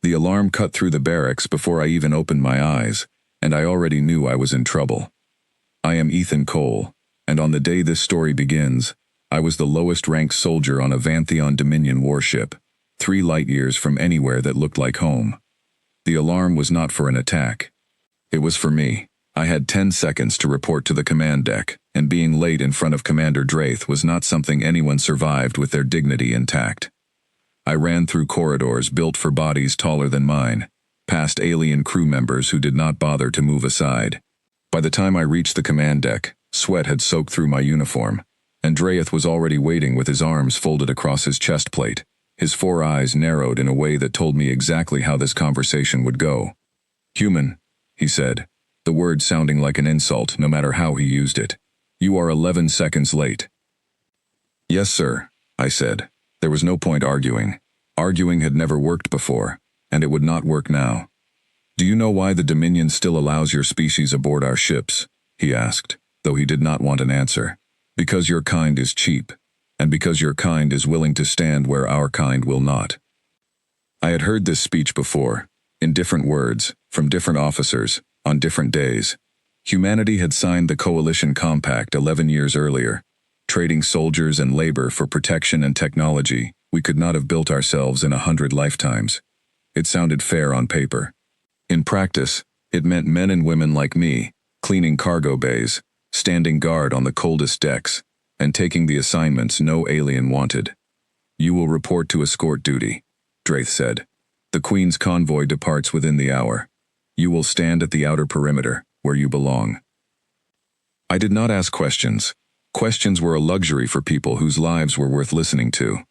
The alarm cut through the barracks before I even opened my eyes, and I already knew I was in trouble. I am Ethan Cole, and on the day this story begins, I was the lowest-ranked soldier on a Vantheon Dominion warship, 3 light-years from anywhere that looked like home. The alarm was not for an attack. It was for me. I had 10 seconds to report to the command deck, and being late in front of Commander Draith was not something anyone survived with their dignity intact. I ran through corridors built for bodies taller than mine, past alien crew members who did not bother to move aside. By the time I reached the command deck, sweat had soaked through my uniform, and Draith was already waiting with his arms folded across his chest plate, his 4 eyes narrowed in a way that told me exactly how this conversation would go. "Human," he said, the word sounding like an insult no matter how he used it. "You are 11 seconds late." "Yes, sir," I said. There was no point arguing. Arguing had never worked before, and it would not work now. "Do you know why the Dominion still allows your species aboard our ships?" he asked, though he did not want an answer. "Because your kind is cheap, and because your kind is willing to stand where our kind will not." I had heard this speech before, in different words, from different officers, on different days. Humanity had signed the Coalition Compact 11 years earlier, trading soldiers and labor for protection and technology we could not have built ourselves in 100 lifetimes. It sounded fair on paper. In practice, it meant men and women like me, cleaning cargo bays, standing guard on the coldest decks, and taking the assignments no alien wanted. "You will report to escort duty," Draith said. "The Queen's convoy departs within the hour. You will stand at the outer perimeter, where you belong." I did not ask questions. Questions were a luxury for people whose lives were worth listening to.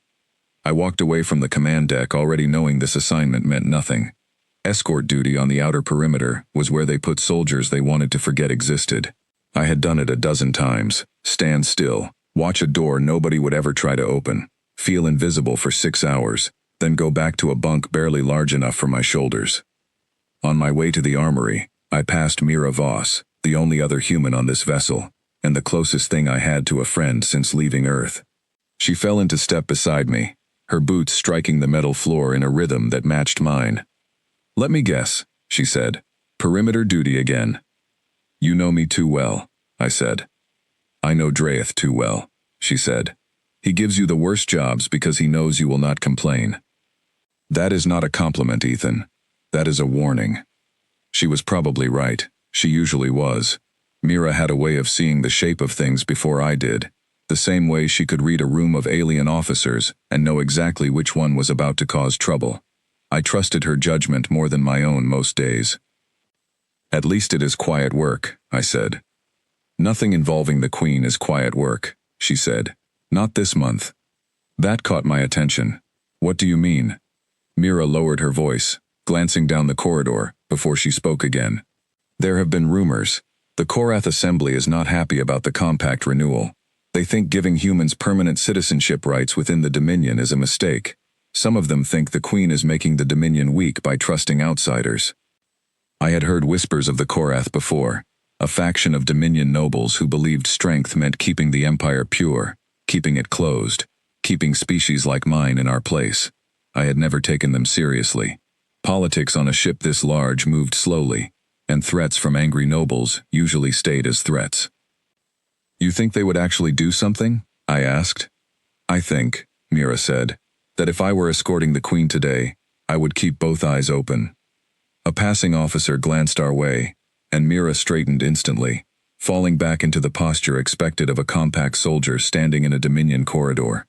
I walked away from the command deck already knowing this assignment meant nothing. Escort duty on the outer perimeter was where they put soldiers they wanted to forget existed. I had done it a dozen times. Stand still, watch a door nobody would ever try to open, feel invisible for 6 hours, then go back to a bunk barely large enough for my shoulders. On my way to the armory, I passed Mira Voss, the only other human on this vessel, and the closest thing I had to a friend since leaving Earth. She fell into step beside me, her boots striking the metal floor in a rhythm that matched mine. "Let me guess," she said. "Perimeter duty again." "You know me too well," I said. "I know Draith too well," she said. "He gives you the worst jobs because he knows you will not complain." "That is not a compliment, Ethan. That is a warning." She was probably right. She usually was. Mira had a way of seeing the shape of things before I did, the same way she could read a room of alien officers and know exactly which one was about to cause trouble. I trusted her judgment more than my own most days. "At least it is quiet work," I said. "Nothing involving the Queen is quiet work," she said. "Not this month." That caught my attention. "What do you mean?" Mira lowered her voice, glancing down the corridor, before she spoke again. "There have been rumors. The Korath Assembly is not happy about the compact renewal. They think giving humans permanent citizenship rights within the Dominion is a mistake. Some of them think the Queen is making the Dominion weak by trusting outsiders." I had heard whispers of the Korath before, a faction of Dominion nobles who believed strength meant keeping the Empire pure, keeping it closed, keeping species like mine in our place. I had never taken them seriously. Politics on a ship this large moved slowly, and threats from angry nobles usually stayed as threats. "You think they would actually do something?" I asked. "I think," Mira said, "that if I were escorting the Queen today, I would keep both eyes open." A passing officer glanced our way, and Mira straightened instantly, falling back into the posture expected of a compact soldier standing in a Dominion corridor.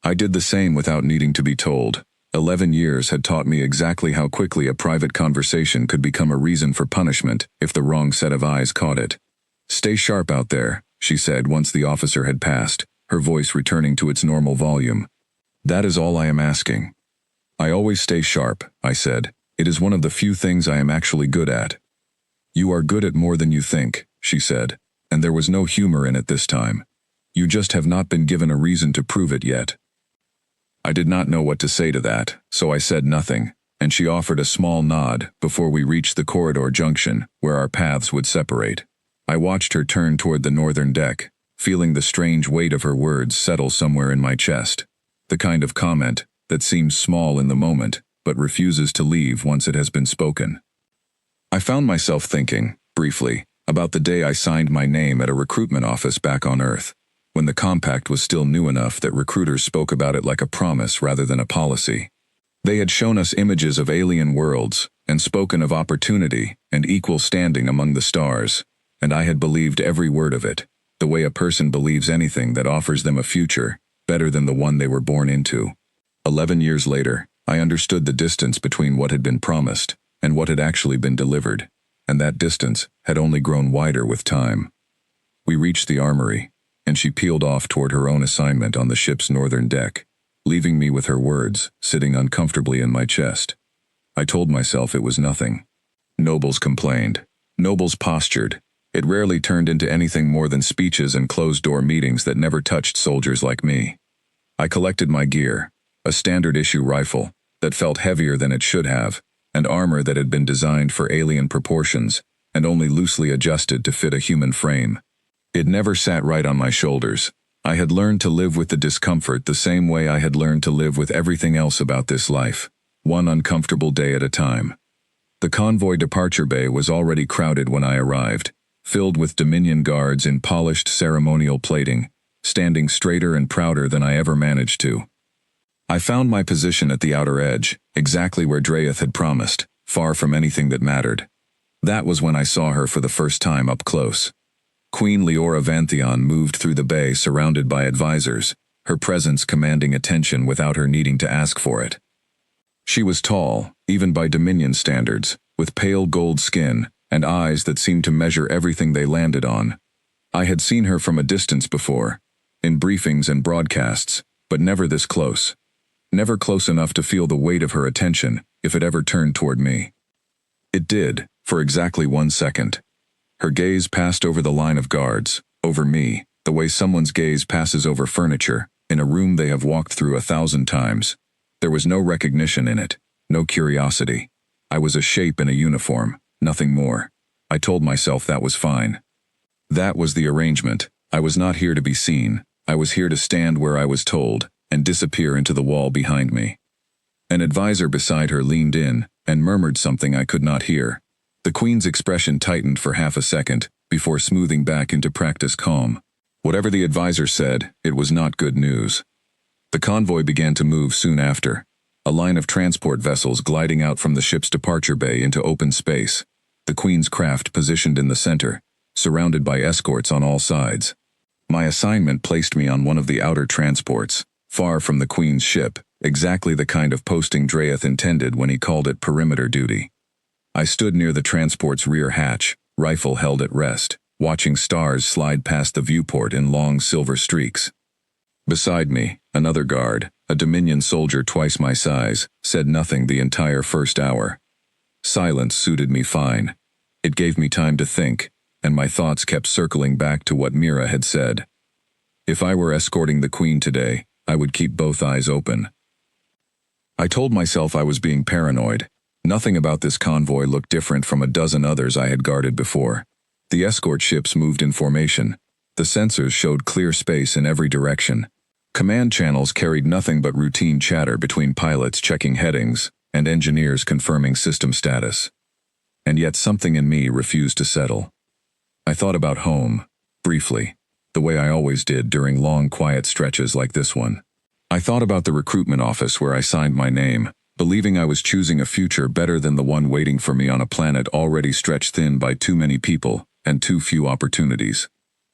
I did the same without needing to be told. 11 years had taught me exactly how quickly a private conversation could become a reason for punishment if the wrong set of eyes caught it. "Stay sharp out there," she said once the officer had passed, her voice returning to its normal volume. "That is all I am asking." "I always stay sharp," I said. "It is one of the few things I am actually good at." "You are good at more than you think," she said, and there was no humor in it this time. "You just have not been given a reason to prove it yet." I did not know what to say to that, so I said nothing, and she offered a small nod before we reached the corridor junction where our paths would separate. I watched her turn toward the northern deck, feeling the strange weight of her words settle somewhere in my chest. The kind of comment that seems small in the moment, but refuses to leave once it has been spoken. I found myself thinking, briefly, about the day I signed my name at a recruitment office back on Earth, when the compact was still new enough that recruiters spoke about it like a promise rather than a policy. They had shown us images of alien worlds and spoken of opportunity and equal standing among the stars, and I had believed every word of it, the way a person believes anything that offers them a future better than the one they were born into. 11 years later, I understood the distance between what had been promised and what had actually been delivered, and that distance had only grown wider with time. We reached the armory, and she peeled off toward her own assignment on the ship's northern deck, leaving me with her words sitting uncomfortably in my chest. I told myself it was nothing. Nobles complained. Nobles postured. It rarely turned into anything more than speeches and closed-door meetings that never touched soldiers like me. I collected my gear, a standard-issue rifle that felt heavier than it should have, and armor that had been designed for alien proportions and only loosely adjusted to fit a human frame. It never sat right on my shoulders. I had learned to live with the discomfort the same way I had learned to live with everything else about this life, one uncomfortable day at a time. The convoy departure bay was already crowded when I arrived, filled with Dominion guards in polished ceremonial plating, standing straighter and prouder than I ever managed to. I found my position at the outer edge, exactly where Dreyeth had promised, far from anything that mattered. That was when I saw her for the first time up close. Queen Leora Vantheon moved through the bay surrounded by advisors, her presence commanding attention without her needing to ask for it. She was tall, even by Dominion standards, with pale gold skin and eyes that seemed to measure everything they landed on. I had seen her from a distance before, in briefings and broadcasts, but never this close. Never close enough to feel the weight of her attention if it ever turned toward me. It did, for exactly 1 second. Her gaze passed over the line of guards, over me, the way someone's gaze passes over furniture, in a room they have walked through 1,000 times. There was no recognition in it, no curiosity. I was a shape in a uniform, nothing more. I told myself that was fine. That was the arrangement. I was not here to be seen. I was here to stand where I was told, and disappear into the wall behind me. An advisor beside her leaned in and murmured something I could not hear. The Queen's expression tightened for half a second before smoothing back into practiced calm. Whatever the advisor said, it was not good news. The convoy began to move soon after, a line of transport vessels gliding out from the ship's departure bay into open space, the Queen's craft positioned in the center, surrounded by escorts on all sides. My assignment placed me on one of the outer transports, far from the Queen's ship, exactly the kind of posting Dreyeth intended when he called it perimeter duty. I stood near the transport's rear hatch, rifle held at rest, watching stars slide past the viewport in long silver streaks. Beside me, another guard, a Dominion soldier twice my size, said nothing the entire first hour. Silence suited me fine. It gave me time to think, and my thoughts kept circling back to what Mira had said. If I were escorting the Queen today, I would keep both eyes open. I told myself I was being paranoid. Nothing about this convoy looked different from a dozen others I had guarded before. The escort ships moved in formation. The sensors showed clear space in every direction. Command channels carried nothing but routine chatter between pilots checking headings and engineers confirming system status. And yet something in me refused to settle. I thought about home, briefly, the way I always did during long quiet stretches like this one. I thought about the recruitment office where I signed my name, believing I was choosing a future better than the one waiting for me on a planet already stretched thin by too many people and too few opportunities.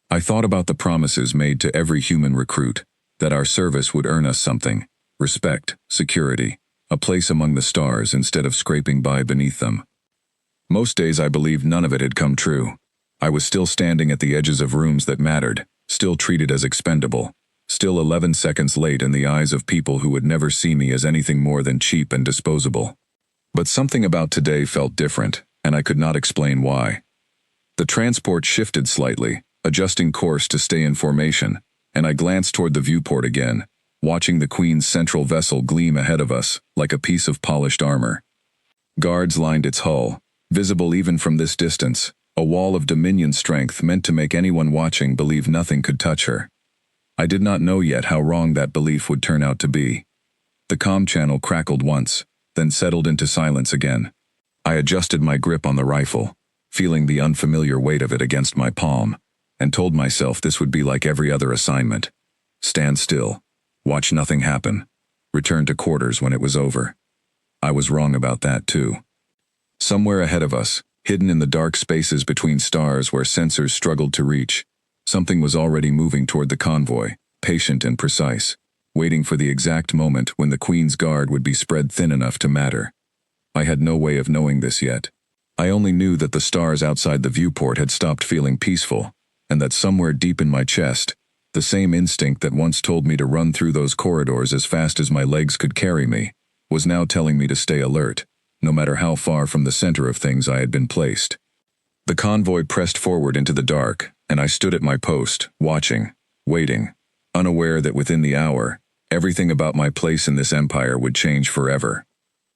I thought about the promises made to every human recruit, that our service would earn us something, respect, security, a place among the stars instead of scraping by beneath them. Most days I believed none of it had come true. I was still standing at the edges of rooms that mattered, still treated as expendable, still 11 seconds late in the eyes of people who would never see me as anything more than cheap and disposable. But something about today felt different, and I could not explain why. The transport shifted slightly, adjusting course to stay in formation, and I glanced toward the viewport again, watching the Queen's central vessel gleam ahead of us like a piece of polished armor. Guards lined its hull, visible even from this distance, a wall of Dominion strength meant to make anyone watching believe nothing could touch her. I did not know yet how wrong that belief would turn out to be. The comm channel crackled once, then settled into silence again. I adjusted my grip on the rifle, feeling the unfamiliar weight of it against my palm, and told myself this would be like every other assignment. Stand still, watch nothing happen, return to quarters when it was over. I was wrong about that too. Somewhere ahead of us, hidden in the dark spaces between stars where sensors struggled to reach, something was already moving toward the convoy, patient and precise, waiting for the exact moment when the Queen's Guard would be spread thin enough to matter. I had no way of knowing this yet. I only knew that the stars outside the viewport had stopped feeling peaceful, and that somewhere deep in my chest, the same instinct that once told me to run through those corridors as fast as my legs could carry me, was now telling me to stay alert, no matter how far from the center of things I had been placed. The convoy pressed forward into the dark, and I stood at my post, watching, waiting, unaware that within the hour, everything about my place in this empire would change forever.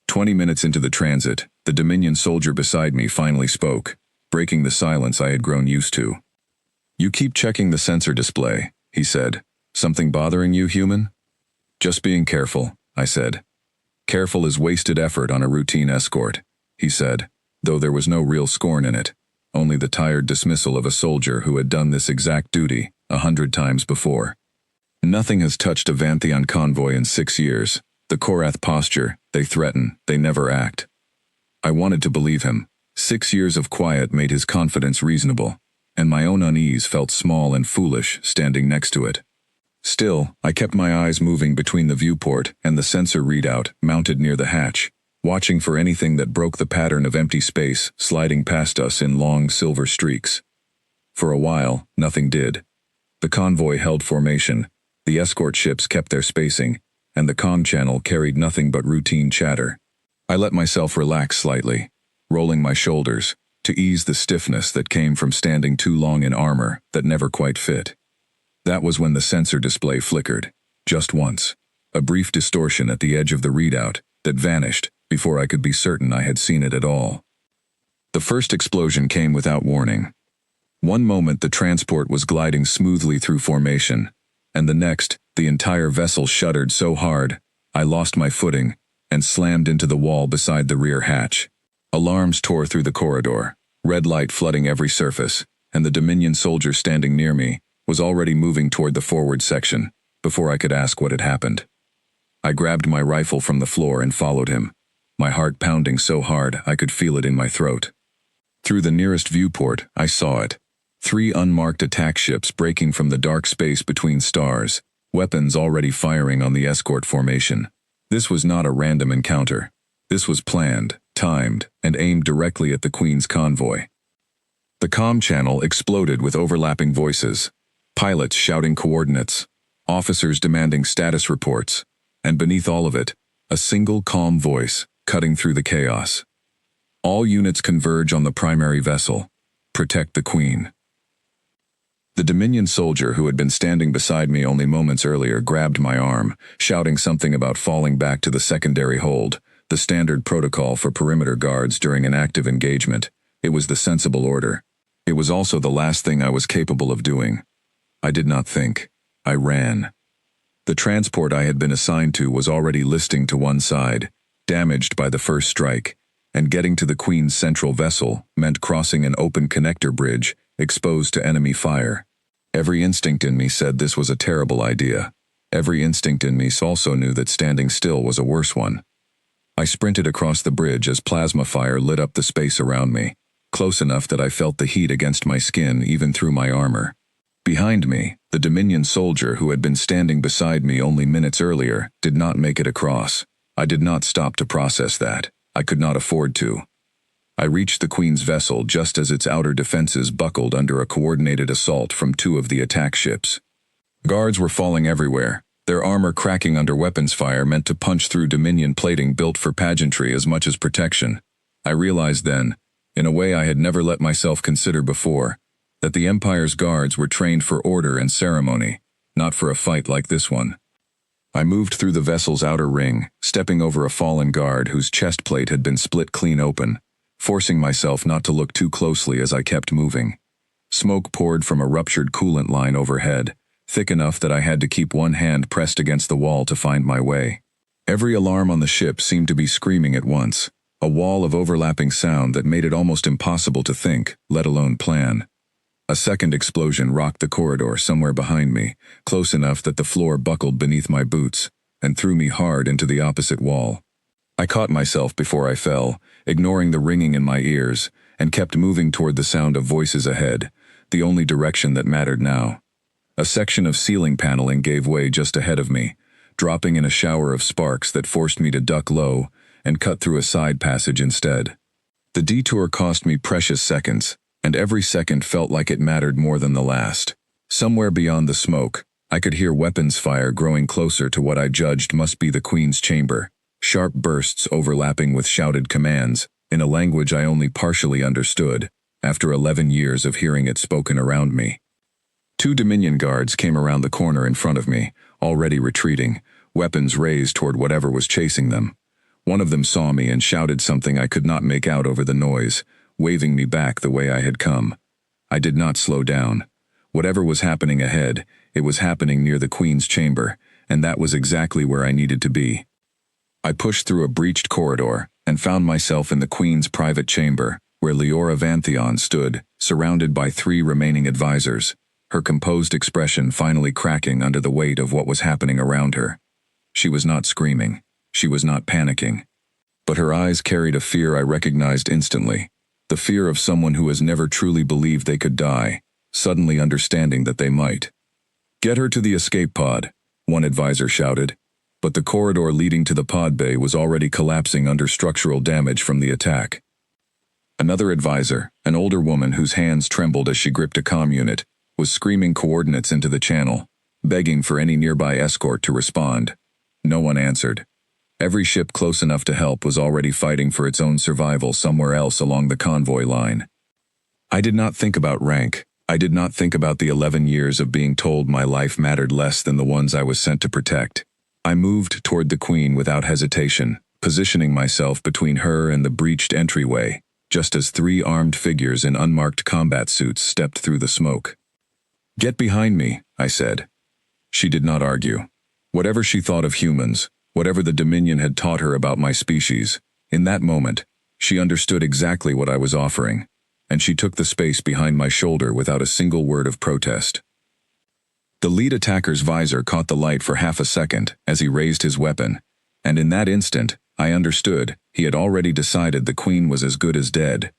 20 minutes into the transit, the Dominion soldier beside me finally spoke, breaking the silence I had grown used to. "You keep checking the sensor display," he said. "Something bothering you, human?" "Just being careful," I said. "Careful is wasted effort on a routine escort," he said, though there was no real scorn in it, only the tired dismissal of a soldier who had done this exact duty 100 times before. Nothing has touched a Vantheon convoy in 6 years. The Korath posture, they threaten, they never act. I wanted to believe him. 6 years of quiet made his confidence reasonable, and my own unease felt small and foolish standing next to it. Still, I kept my eyes moving between the viewport and the sensor readout mounted near the hatch, watching for anything that broke the pattern of empty space sliding past us in long silver streaks. For a while, nothing did. The convoy held formation, the escort ships kept their spacing, and the comm channel carried nothing but routine chatter. I let myself relax slightly, rolling my shoulders, to ease the stiffness that came from standing too long in armor that never quite fit. That was when the sensor display flickered, just once, a brief distortion at the edge of the readout that vanished before I could be certain I had seen it at all. The first explosion came without warning. One moment the transport was gliding smoothly through formation, and the next, the entire vessel shuddered so hard, I lost my footing and slammed into the wall beside the rear hatch. Alarms tore through the corridor, red light flooding every surface, and the Dominion soldier standing near me was already moving toward the forward section before I could ask what had happened. I grabbed my rifle from the floor and followed him, my heart pounding so hard I could feel it in my throat. Through the nearest viewport, I saw it. 3 unmarked attack ships breaking from the dark space between stars, weapons already firing on the escort formation. This was not a random encounter. This was planned, timed, and aimed directly at the Queen's convoy. The comm channel exploded with overlapping voices, pilots shouting coordinates, officers demanding status reports, and beneath all of it, a single calm voice cutting through the chaos. All units converge on the primary vessel. Protect the Queen. The Dominion soldier who had been standing beside me only moments earlier grabbed my arm, shouting something about falling back to the secondary hold, the standard protocol for perimeter guards during an active engagement. It was the sensible order. It was also the last thing I was capable of doing. I did not think. I ran. The transport I had been assigned to was already listing to one side, damaged by the first strike, and getting to the Queen's central vessel meant crossing an open connector bridge exposed to enemy fire. Every instinct in me said this was a terrible idea. Every instinct in me also knew that standing still was a worse one. I sprinted across the bridge as plasma fire lit up the space around me, close enough that I felt the heat against my skin even through my armor. Behind me, the Dominion soldier who had been standing beside me only minutes earlier did not make it across. I did not stop to process that. I could not afford to. I reached the Queen's vessel just as its outer defenses buckled under a coordinated assault from 2 of the attack ships. Guards were falling everywhere, their armor cracking under weapons fire meant to punch through Dominion plating built for pageantry as much as protection. I realized then, in a way I had never let myself consider before, that the Empire's guards were trained for order and ceremony, not for a fight like this one. I moved through the vessel's outer ring, stepping over a fallen guard whose chest plate had been split clean open, forcing myself not to look too closely as I kept moving. Smoke poured from a ruptured coolant line overhead, thick enough that I had to keep one hand pressed against the wall to find my way. Every alarm on the ship seemed to be screaming at once, a wall of overlapping sound that made it almost impossible to think, let alone plan. A second explosion rocked the corridor somewhere behind me, close enough that the floor buckled beneath my boots, and threw me hard into the opposite wall. I caught myself before I fell, ignoring the ringing in my ears, and kept moving toward the sound of voices ahead, the only direction that mattered now. A section of ceiling paneling gave way just ahead of me, dropping in a shower of sparks that forced me to duck low and cut through a side passage instead. The detour cost me precious seconds, and every second felt like it mattered more than the last. Somewhere beyond the smoke, I could hear weapons fire growing closer to what I judged must be the Queen's chamber, sharp bursts overlapping with shouted commands, in a language I only partially understood, after 11 years of hearing it spoken around me. 2 Dominion guards came around the corner in front of me, already retreating, weapons raised toward whatever was chasing them. One of them saw me and shouted something I could not make out over the noise, waving me back the way I had come. I did not slow down. Whatever was happening ahead, it was happening near the Queen's chamber, and that was exactly where I needed to be. I pushed through a breached corridor and found myself in the Queen's private chamber, where Leora Vantheon stood, surrounded by 3 remaining advisors, her composed expression finally cracking under the weight of what was happening around her. She was not screaming. She was not panicking. But her eyes carried a fear I recognized instantly, the fear of someone who has never truly believed they could die, suddenly understanding that they might. "Get her to the escape pod," one advisor shouted, but the corridor leading to the pod bay was already collapsing under structural damage from the attack. Another advisor, an older woman whose hands trembled as she gripped a comm unit, was screaming coordinates into the channel, begging for any nearby escort to respond. No one answered. Every ship close enough to help was already fighting for its own survival somewhere else along the convoy line. I did not think about rank. I did not think about the 11 years of being told my life mattered less than the ones I was sent to protect. I moved toward the Queen without hesitation, positioning myself between her and the breached entryway, just as 3 armed figures in unmarked combat suits stepped through the smoke. "Get behind me," I said. She did not argue. Whatever she thought of humans, whatever the Dominion had taught her about my species, in that moment, she understood exactly what I was offering, and she took the space behind my shoulder without a single word of protest. The lead attacker's visor caught the light for half a second as he raised his weapon, and in that instant, I understood he had already decided the Queen was as good as dead.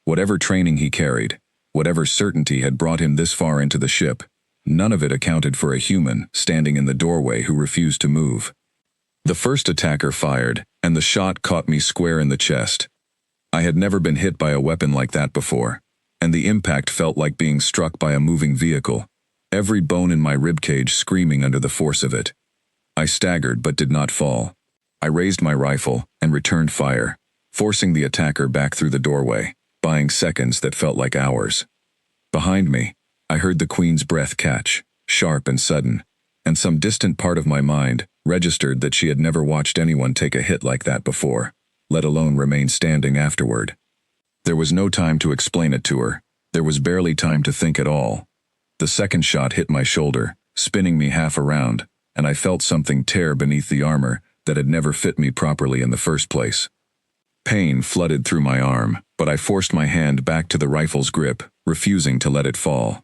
Whatever training he carried, whatever certainty had brought him this far into the ship, none of it accounted for a human standing in the doorway who refused to move. The first attacker fired, and the shot caught me square in the chest. I had never been hit by a weapon like that before, and the impact felt like being struck by a moving vehicle, every bone in my ribcage screaming under the force of it. I staggered but did not fall. I raised my rifle and returned fire, forcing the attacker back through the doorway, buying seconds that felt like hours. Behind me, I heard the Queen's breath catch, sharp and sudden, and some distant part of my mind registered that she had never watched anyone take a hit like that before, let alone remain standing afterward. There was no time to explain it to her. There was barely time to think at all. The second shot hit my shoulder, spinning me half around, and I felt something tear beneath the armor that had never fit me properly in the first place. Pain flooded through my arm, but I forced my hand back to the rifle's grip, refusing to let it fall.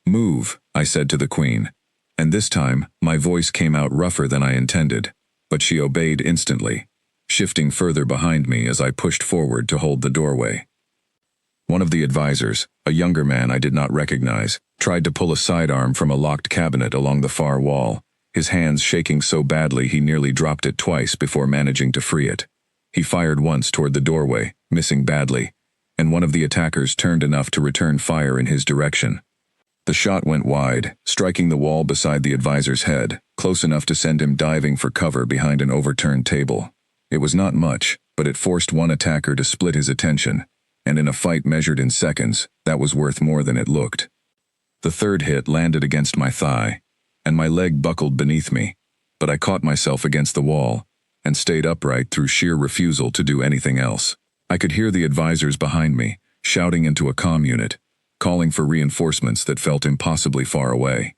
"Move," I said to the Queen, and this time my voice came out rougher than I intended, but she obeyed instantly, shifting further behind me as I pushed forward to hold the doorway. One of the advisors, a younger man I did not recognize, tried to pull a sidearm from a locked cabinet along the far wall, his hands shaking so badly he nearly dropped it twice before managing to free it. He fired once toward the doorway, missing badly, and one of the attackers turned enough to return fire in his direction. The shot went wide, striking the wall beside the advisor's head, close enough to send him diving for cover behind an overturned table. It was not much, but it forced one attacker to split his attention, and in a fight measured in seconds, that was worth more than it looked. The third hit landed against my thigh, and my leg buckled beneath me, but I caught myself against the wall and stayed upright through sheer refusal to do anything else. I could hear the advisors behind me, shouting into a comm unit, calling for reinforcements that felt impossibly far away.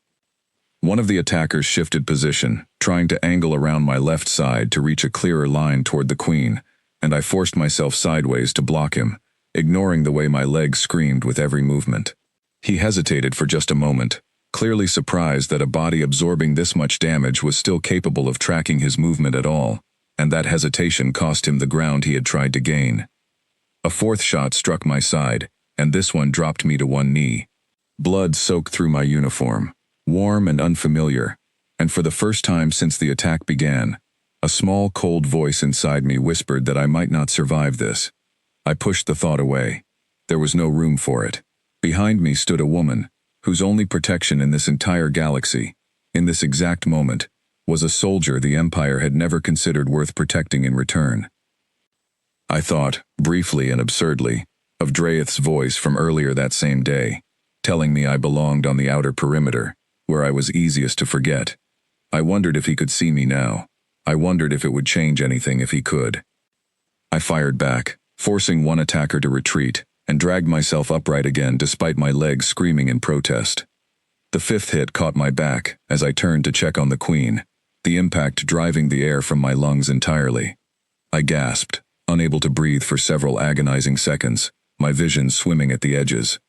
One of the attackers shifted position, trying to angle around my left side to reach a clearer line toward the queen, and I forced myself sideways to block him, ignoring the way my legs screamed with every movement. He hesitated for just a moment, clearly surprised that a body absorbing this much damage was still capable of tracking his movement at all, and that hesitation cost him the ground he had tried to gain. A fourth shot struck my side, and this one dropped me to one knee. Blood soaked through my uniform, warm and unfamiliar, and for the first time since the attack began, a small cold voice inside me whispered that I might not survive this. I pushed the thought away. There was no room for it. Behind me stood a woman, whose only protection in this entire galaxy, in this exact moment, was a soldier the Empire had never considered worth protecting in return. I thought, briefly and absurdly, of Draeth's voice from earlier that same day, telling me I belonged on the outer perimeter, where I was easiest to forget. I wondered if he could see me now. I wondered if it would change anything if he could. I fired back, forcing one attacker to retreat, and dragged myself upright again despite my legs screaming in protest. The fifth hit caught my back as I turned to check on the queen, the impact driving the air from my lungs entirely. I gasped, unable to breathe for several agonizing seconds, my vision swimming at the edges.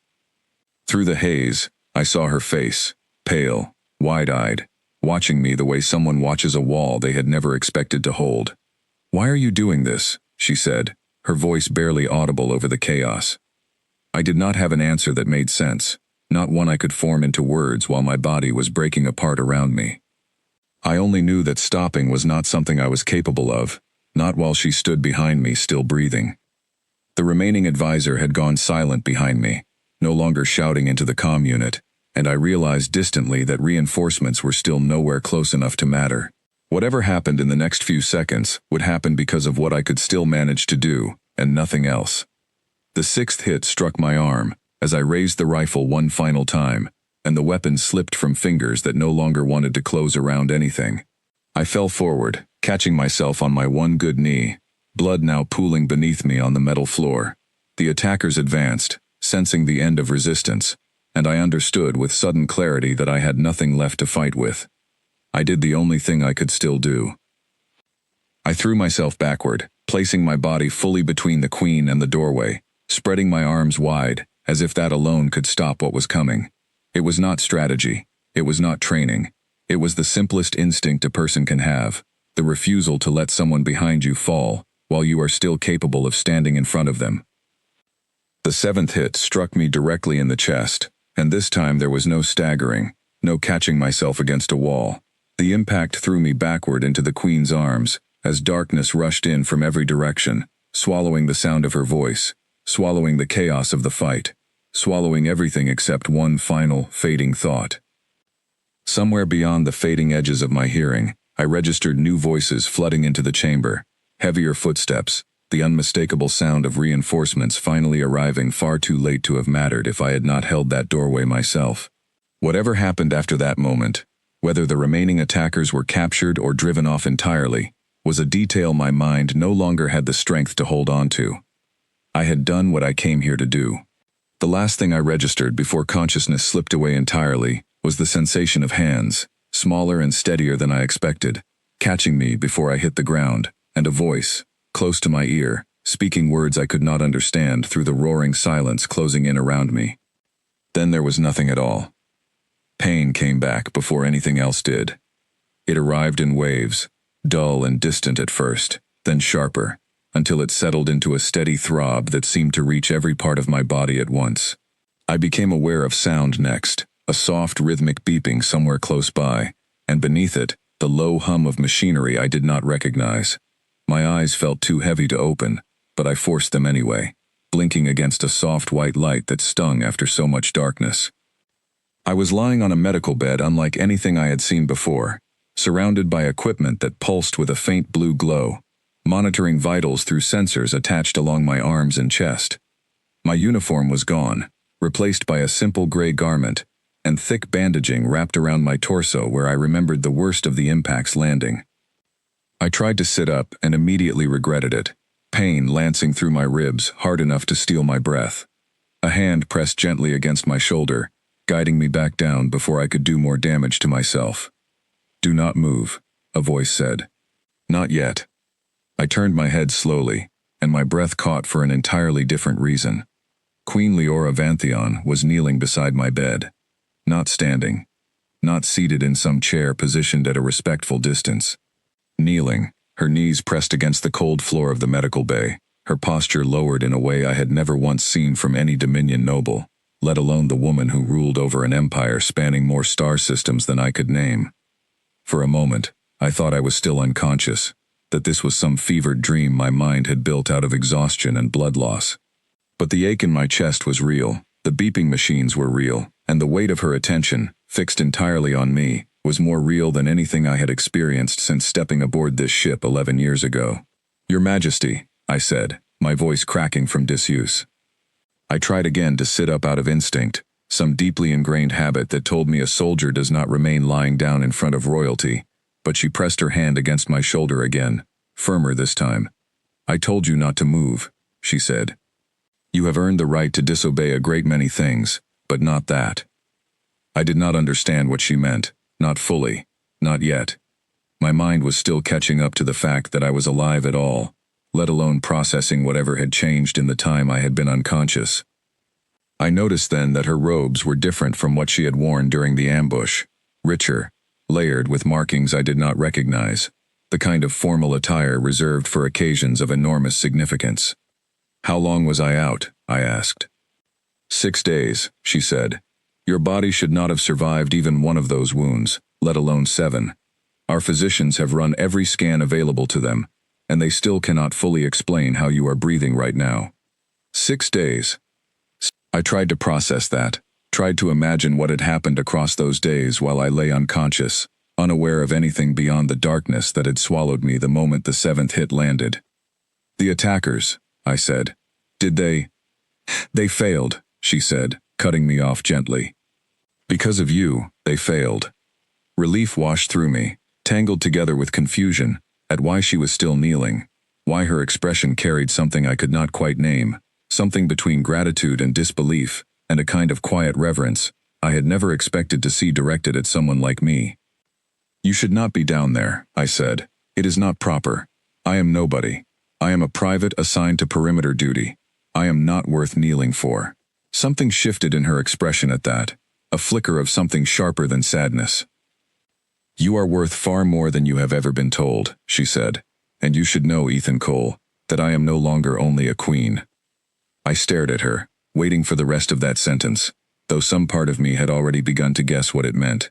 Through the haze, I saw her face, pale, wide-eyed, watching me the way someone watches a wall they had never expected to hold. "Why are you doing this?" she said, her voice barely audible over the chaos. I did not have an answer that made sense, not one I could form into words while my body was breaking apart around me. I only knew that stopping was not something I was capable of, not while she stood behind me still breathing. The remaining advisor had gone silent behind me, no longer shouting into the comm unit, and I realized distantly that reinforcements were still nowhere close enough to matter. Whatever happened in the next few seconds would happen because of what I could still manage to do, and nothing else. The sixth hit struck my arm as I raised the rifle one final time, and the weapon slipped from fingers that no longer wanted to close around anything. I fell forward, catching myself on my one good knee, blood now pooling beneath me on the metal floor. The attackers advanced, sensing the end of resistance, and I understood with sudden clarity that I had nothing left to fight with. I did the only thing I could still do. I threw myself backward, placing my body fully between the queen and the doorway, spreading my arms wide, as if that alone could stop what was coming. It was not strategy. It was not training. It was the simplest instinct a person can have, the refusal to let someone behind you fall while you are still capable of standing in front of them. The seventh hit struck me directly in the chest, and this time there was no staggering, no catching myself against a wall. The impact threw me backward into the queen's arms, as darkness rushed in from every direction, swallowing the sound of her voice, swallowing the chaos of the fight, swallowing everything except one final, fading thought. Somewhere beyond the fading edges of my hearing, I registered new voices flooding into the chamber, heavier footsteps, the unmistakable sound of reinforcements finally arriving far too late to have mattered if I had not held that doorway myself. Whatever happened after that moment, whether the remaining attackers were captured or driven off entirely, was a detail my mind no longer had the strength to hold on to. I had done what I came here to do. The last thing I registered before consciousness slipped away entirely was the sensation of hands, smaller and steadier than I expected, catching me before I hit the ground, and a voice, close to my ear, speaking words I could not understand through the roaring silence closing in around me. Then there was nothing at all. Pain came back before anything else did. It arrived in waves, dull and distant at first, then sharper, until it settled into a steady throb that seemed to reach every part of my body at once. I became aware of sound next, a soft rhythmic beeping somewhere close by, and beneath it, the low hum of machinery I did not recognize. My eyes felt too heavy to open, but I forced them anyway, blinking against a soft white light that stung after so much darkness. I was lying on a medical bed unlike anything I had seen before, surrounded by equipment that pulsed with a faint blue glow, monitoring vitals through sensors attached along my arms and chest. My uniform was gone, replaced by a simple gray garment, and thick bandaging wrapped around my torso where I remembered the worst of the impact's landing. I tried to sit up and immediately regretted it, pain lancing through my ribs hard enough to steal my breath. A hand pressed gently against my shoulder, guiding me back down before I could do more damage to myself. "Do not move," a voice said. "Not yet." I turned my head slowly, and my breath caught for an entirely different reason. Queen Leora Vantheon was kneeling beside my bed. Not standing. Not seated in some chair positioned at a respectful distance. Kneeling, her knees pressed against the cold floor of the medical bay, her posture lowered in a way I had never once seen from any Dominion noble, let alone the woman who ruled over an empire spanning more star systems than I could name. For a moment, I thought I was still unconscious, that this was some fevered dream my mind had built out of exhaustion and blood loss. But the ache in my chest was real, the beeping machines were real, and the weight of her attention, fixed entirely on me, was more real than anything I had experienced since stepping aboard this ship 11 years ago. "Your Majesty," I said, my voice cracking from disuse. I tried again to sit up out of instinct, some deeply ingrained habit that told me a soldier does not remain lying down in front of royalty, but she pressed her hand against my shoulder again, firmer this time. "I told you not to move," she said. "You have earned the right to disobey a great many things, but not that." I did not understand what she meant, not fully, not yet. My mind was still catching up to the fact that I was alive at all, let alone processing whatever had changed in the time I had been unconscious. I noticed then that her robes were different from what she had worn during the ambush, richer, layered with markings I did not recognize, the kind of formal attire reserved for occasions of enormous significance. "How long was I out?" I asked. 6 days, she said. "Your body should not have survived even one of those wounds, let alone 7. Our physicians have run every scan available to them, and they still cannot fully explain how you are breathing right now." 6 days. I tried to process that, tried to imagine what had happened across those days while I lay unconscious, unaware of anything beyond the darkness that had swallowed me the moment the 7th hit landed. "The attackers," I said. "Did they?" "They failed," she said, cutting me off gently. "Because of you, they failed." Relief washed through me, tangled together with confusion, at why she was still kneeling, why her expression carried something I could not quite name, something between gratitude and disbelief, and a kind of quiet reverence I had never expected to see directed at someone like me. "You should not be down there," I said. "It is not proper. I am nobody. I am a private assigned to perimeter duty. I am not worth kneeling for." Something shifted in her expression at that, a flicker of something sharper than sadness. "You are worth far more than you have ever been told," she said, "and you should know, Ethan Cole, that I am no longer only a queen." I stared at her, waiting for the rest of that sentence, though some part of me had already begun to guess what it meant.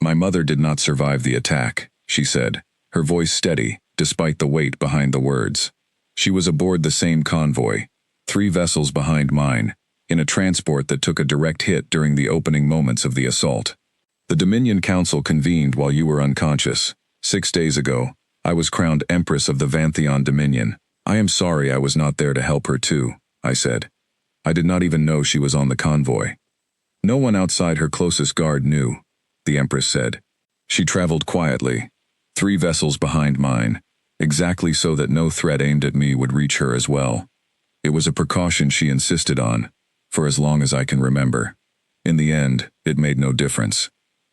"My mother did not survive the attack," she said, her voice steady, despite the weight behind the words. "She was aboard the same convoy, 3 vessels behind mine, in a transport that took a direct hit during the opening moments of the assault. The Dominion Council convened while you were unconscious. 6 days ago, I was crowned Empress of the Vantheon Dominion. I am sorry I was not there to help her too," I said. "I did not even know she was on the convoy." "No one outside her closest guard knew," the Empress said. "She traveled quietly, 3 vessels behind mine, exactly so that no threat aimed at me would reach her as well. It was a precaution she insisted on, for as long as I can remember. In the end, it made no difference.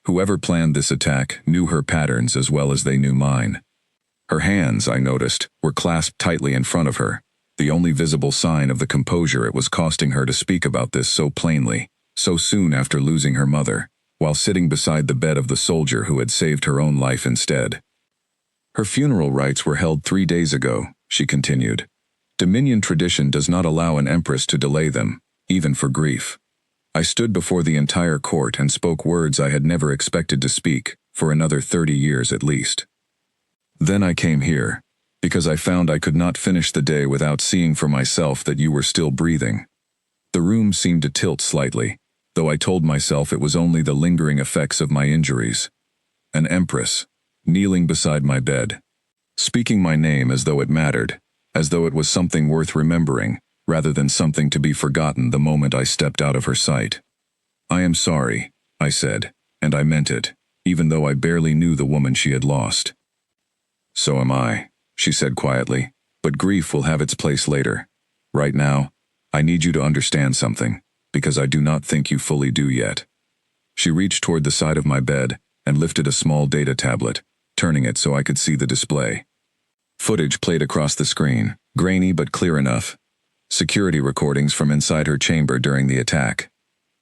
Whoever planned this attack knew her patterns as well as they knew mine." Her hands, I noticed, were clasped tightly in front of her, the only visible sign of the composure it was costing her to speak about this so plainly, so soon after losing her mother, while sitting beside the bed of the soldier who had saved her own life instead. "Her funeral rites were held 3 days ago," she continued. "Dominion tradition does not allow an empress to delay them, even for grief. I stood before the entire court and spoke words I had never expected to speak, for another 30 years at least. Then I came here, because I found I could not finish the day without seeing for myself that you were still breathing." The room seemed to tilt slightly, though I told myself it was only the lingering effects of my injuries. An empress, kneeling beside my bed, speaking my name as though it mattered, as though it was something worth remembering, rather than something to be forgotten the moment I stepped out of her sight. "I am sorry," I said, and I meant it, even though I barely knew the woman she had lost. "So am I," she said quietly, "but grief will have its place later. Right now, I need you to understand something. because I do not think you fully do yet." She reached toward the side of my bed and lifted a small data tablet, turning it so I could see the display. Footage played across the screen, grainy but clear enough. Security recordings from inside her chamber during the attack.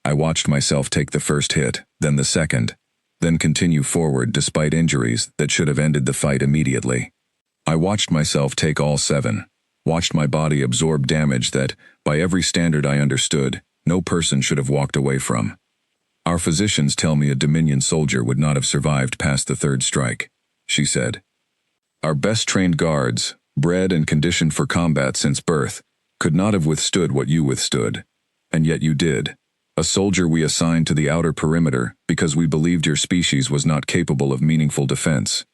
I watched myself take the first hit, then the second, then continue forward despite injuries that should have ended the fight immediately. I watched myself take all 7, watched my body absorb damage that, by every standard I understood, no person should have walked away from. "Our physicians tell me a Dominion soldier would not have survived past the 3rd strike," she said. "Our best trained guards, bred and conditioned for combat since birth, could not have withstood what you withstood. And yet you did. A soldier we assigned to the outer perimeter because we believed your species was not capable of meaningful defense."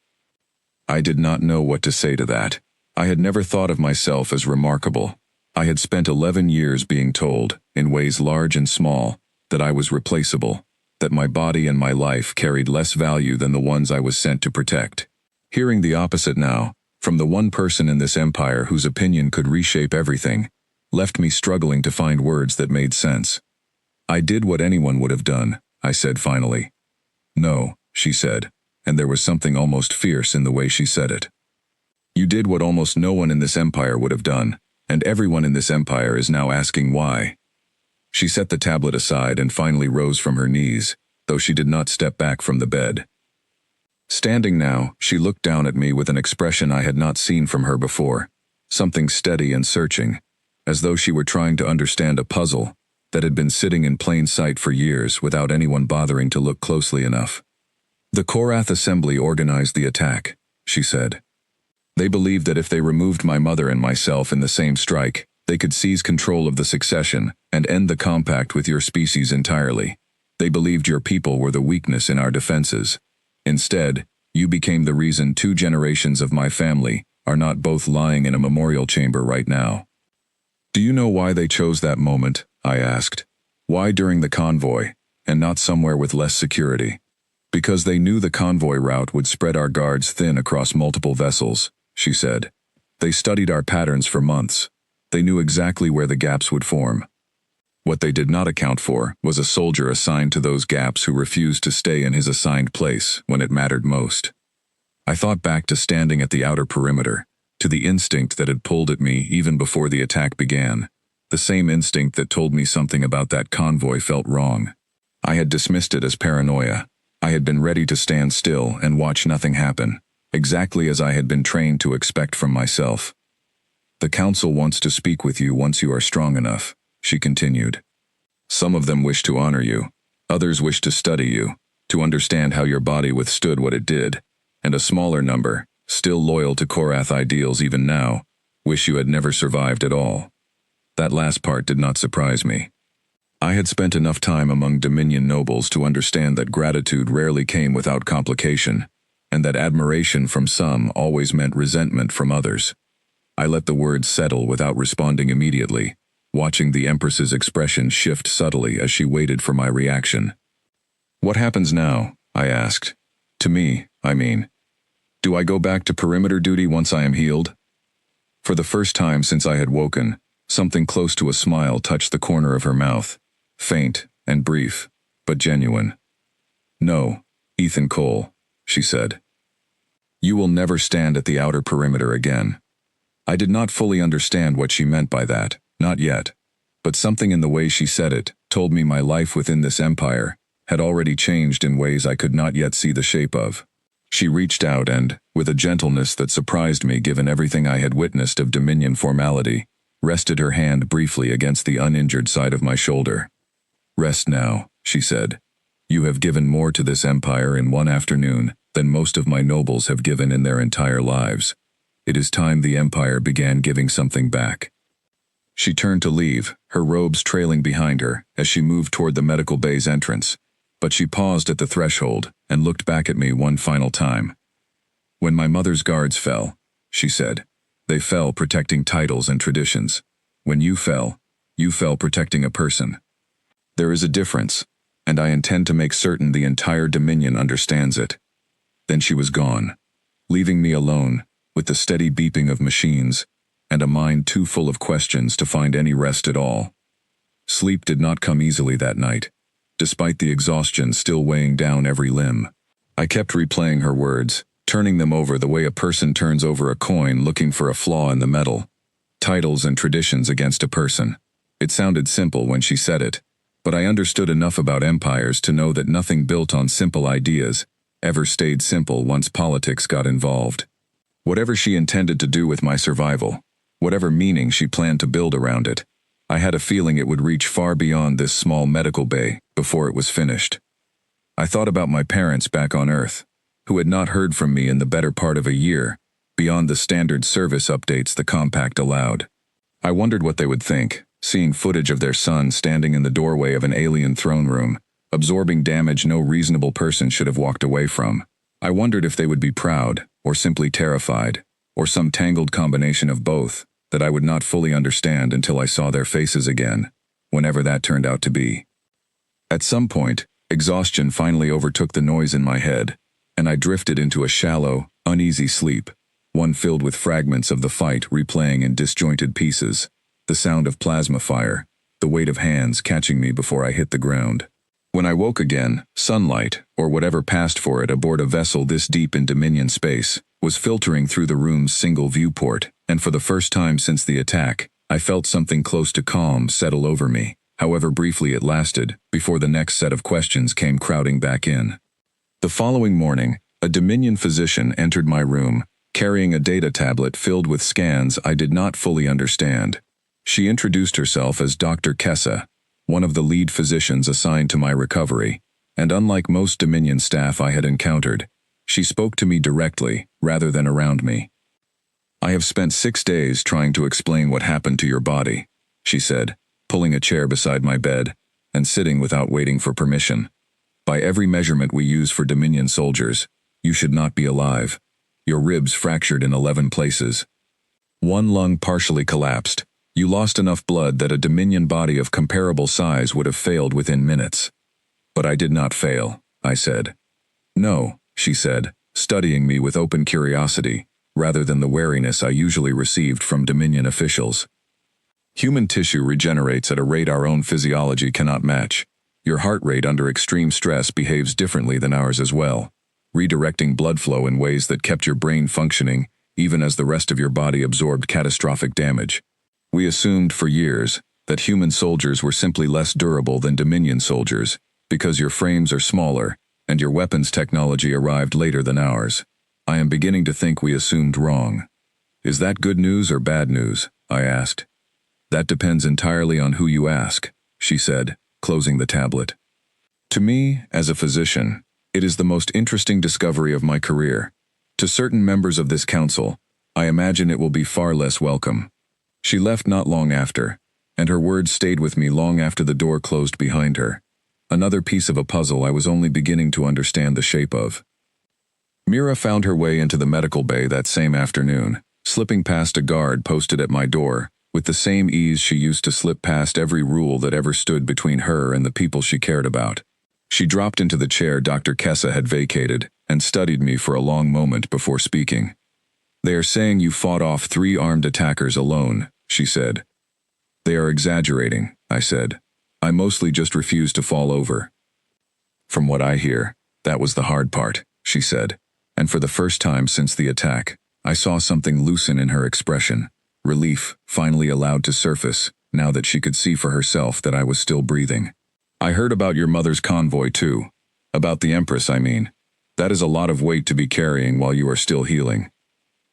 I did not know what to say to that. I had never thought of myself as remarkable. I had spent 11 years being told, in ways large and small, that I was replaceable, that my body and my life carried less value than the ones I was sent to protect. Hearing the opposite now, from the one person in this empire whose opinion could reshape everything, left me struggling to find words that made sense. "I did what anyone would have done," I said finally. "No," she said, and there was something almost fierce in the way she said it. "You did what almost no one in this empire would have done, and everyone in this empire is now asking why." She set the tablet aside and finally rose from her knees, though she did not step back from the bed. Standing now, she looked down at me with an expression I had not seen from her before, something steady and searching, as though she were trying to understand a puzzle that had been sitting in plain sight for years without anyone bothering to look closely enough. "The Korath Assembly organized the attack," she said. "They believed that if they removed my mother and myself in the same strike, they could seize control of the succession and end the compact with your species entirely. They believed your people were the weakness in our defenses. Instead, you became the reason 2 generations of my family are not both lying in a memorial chamber right now." "Do you know why they chose that moment?" I asked. "Why during the convoy, and not somewhere with less security?" "Because they knew the convoy route would spread our guards thin across multiple vessels," she said. "They studied our patterns for months. They knew exactly where the gaps would form. What they did not account for was a soldier assigned to those gaps who refused to stay in his assigned place when it mattered most." I thought back to standing at the outer perimeter, to the instinct that had pulled at me even before the attack began, the same instinct that told me something about that convoy felt wrong. I had dismissed it as paranoia. I had been ready to stand still and watch nothing happen, exactly as I had been trained to expect from myself. "The Council wants to speak with you once you are strong enough," she continued. "Some of them wish to honor you, others wish to study you, to understand how your body withstood what it did, and a smaller number, still loyal to Korath ideals even now, wish you had never survived at all." That last part did not surprise me. I had spent enough time among Dominion nobles to understand that gratitude rarely came without complication, and that admiration from some always meant resentment from others. I let the words settle without responding immediately, watching the Empress's expression shift subtly as she waited for my reaction. "What happens now?" I asked. "To me, I mean. Do I go back to perimeter duty once I am healed?" For the first time since I had woken, something close to a smile touched the corner of her mouth, faint and brief, but genuine. "No, Ethan Cole," she said. "You will never stand at the outer perimeter again." I did not fully understand what she meant by that, not yet, but something in the way she said it told me my life within this empire had already changed in ways I could not yet see the shape of. She reached out and, with a gentleness that surprised me given everything I had witnessed of Dominion formality, rested her hand briefly against the uninjured side of my shoulder. "Rest now," she said. "You have given more to this empire in one afternoon than most of my nobles have given in their entire lives. It is time the empire began giving something back." She turned to leave, her robes trailing behind her as she moved toward the medical bay's entrance, but she paused at the threshold and looked back at me one final time. "When my mother's guards fell," she said, "they fell protecting titles and traditions. When you fell protecting a person. There is a difference, and I intend to make certain the entire Dominion understands it." Then she was gone, leaving me alone, with the steady beeping of machines, and a mind too full of questions to find any rest at all. Sleep did not come easily that night, despite the exhaustion still weighing down every limb. I kept replaying her words, turning them over the way a person turns over a coin looking for a flaw in the metal. Titles and traditions against a person. It sounded simple when she said it, but I understood enough about empires to know that nothing built on simple ideas ever stayed simple once politics got involved. Whatever she intended to do with my survival, whatever meaning she planned to build around it, I had a feeling it would reach far beyond this small medical bay before it was finished. I thought about my parents back on Earth, who had not heard from me in the better part of a year, beyond the standard service updates the compact allowed. I wondered what they would think, seeing footage of their son standing in the doorway of an alien throne room, absorbing damage no reasonable person should have walked away from. I wondered if they would be proud, or simply terrified, or some tangled combination of both that I would not fully understand until I saw their faces again, whenever that turned out to be. At some point, exhaustion finally overtook the noise in my head, and I drifted into a shallow, uneasy sleep, one filled with fragments of the fight replaying in disjointed pieces, the sound of plasma fire, the weight of hands catching me before I hit the ground. When I woke again, sunlight, or whatever passed for it aboard a vessel this deep in Dominion space, was filtering through the room's single viewport, and for the first time since the attack, I felt something close to calm settle over me, however briefly it lasted, before the next set of questions came crowding back in. The following morning, a Dominion physician entered my room, carrying a data tablet filled with scans I did not fully understand. She introduced herself as Dr. Kessa, one of the lead physicians assigned to my recovery, and unlike most Dominion staff I had encountered, she spoke to me directly, rather than around me. "I have spent 6 days trying to explain what happened to your body," she said, pulling a chair beside my bed, and sitting without waiting for permission. "By every measurement we use for Dominion soldiers, you should not be alive. Your ribs fractured in 11 places. One lung partially collapsed. You lost enough blood that a Dominion body of comparable size would have failed within minutes." "But I did not fail," I said. "No," she said, studying me with open curiosity, rather than the wariness I usually received from Dominion officials. "Human tissue regenerates at a rate our own physiology cannot match. Your heart rate under extreme stress behaves differently than ours as well, redirecting blood flow in ways that kept your brain functioning even as the rest of your body absorbed catastrophic damage. We assumed for years that human soldiers were simply less durable than Dominion soldiers, because your frames are smaller and your weapons technology arrived later than ours. I am beginning to think we assumed wrong." "Is that good news or bad news?" I asked. "That depends entirely on who you ask," she said, closing the tablet. "To me, as a physician, it is the most interesting discovery of my career. To certain members of this council, I imagine it will be far less welcome." She left not long after, and her words stayed with me long after the door closed behind her. Another piece of a puzzle I was only beginning to understand the shape of. Mira found her way into the medical bay that same afternoon, slipping past a guard posted at my door, with the same ease she used to slip past every rule that ever stood between her and the people she cared about. She dropped into the chair Dr. Kessa had vacated, and studied me for a long moment before speaking. "They are saying you fought off 3 armed attackers alone," she said. "They are exaggerating," I said. "I mostly just refused to fall over." "From what I hear, that was the hard part," she said, and for the first time since the attack, I saw something loosen in her expression, relief finally allowed to surface, now that she could see for herself that I was still breathing. "I heard about your mother's convoy too. About the Empress, I mean. That is a lot of weight to be carrying while you are still healing."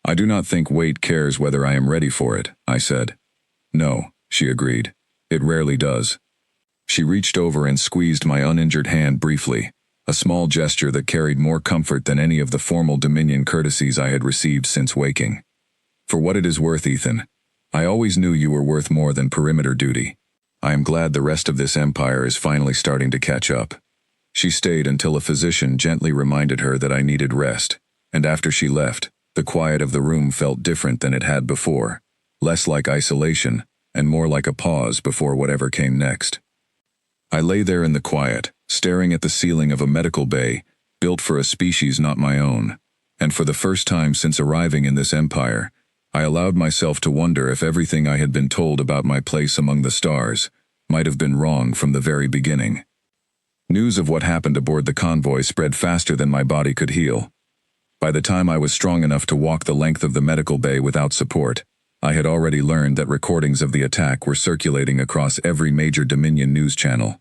"I do not think weight cares whether I am ready for it," I said. "No," she agreed. "It rarely does." She reached over and squeezed my uninjured hand briefly, a small gesture that carried more comfort than any of the formal Dominion courtesies I had received since waking. "For what it is worth, Ethan, I always knew you were worth more than perimeter duty. I am glad the rest of this empire is finally starting to catch up." She stayed until a physician gently reminded her that I needed rest, and after she left, the quiet of the room felt different than it had before, less like isolation, and more like a pause before whatever came next. I lay there in the quiet, staring at the ceiling of a medical bay, built for a species not my own, and for the first time since arriving in this empire, I allowed myself to wonder if everything I had been told about my place among the stars might have been wrong from the very beginning. News of what happened aboard the convoy spread faster than my body could heal. By the time I was strong enough to walk the length of the medical bay without support, I had already learned that recordings of the attack were circulating across every major Dominion news channel.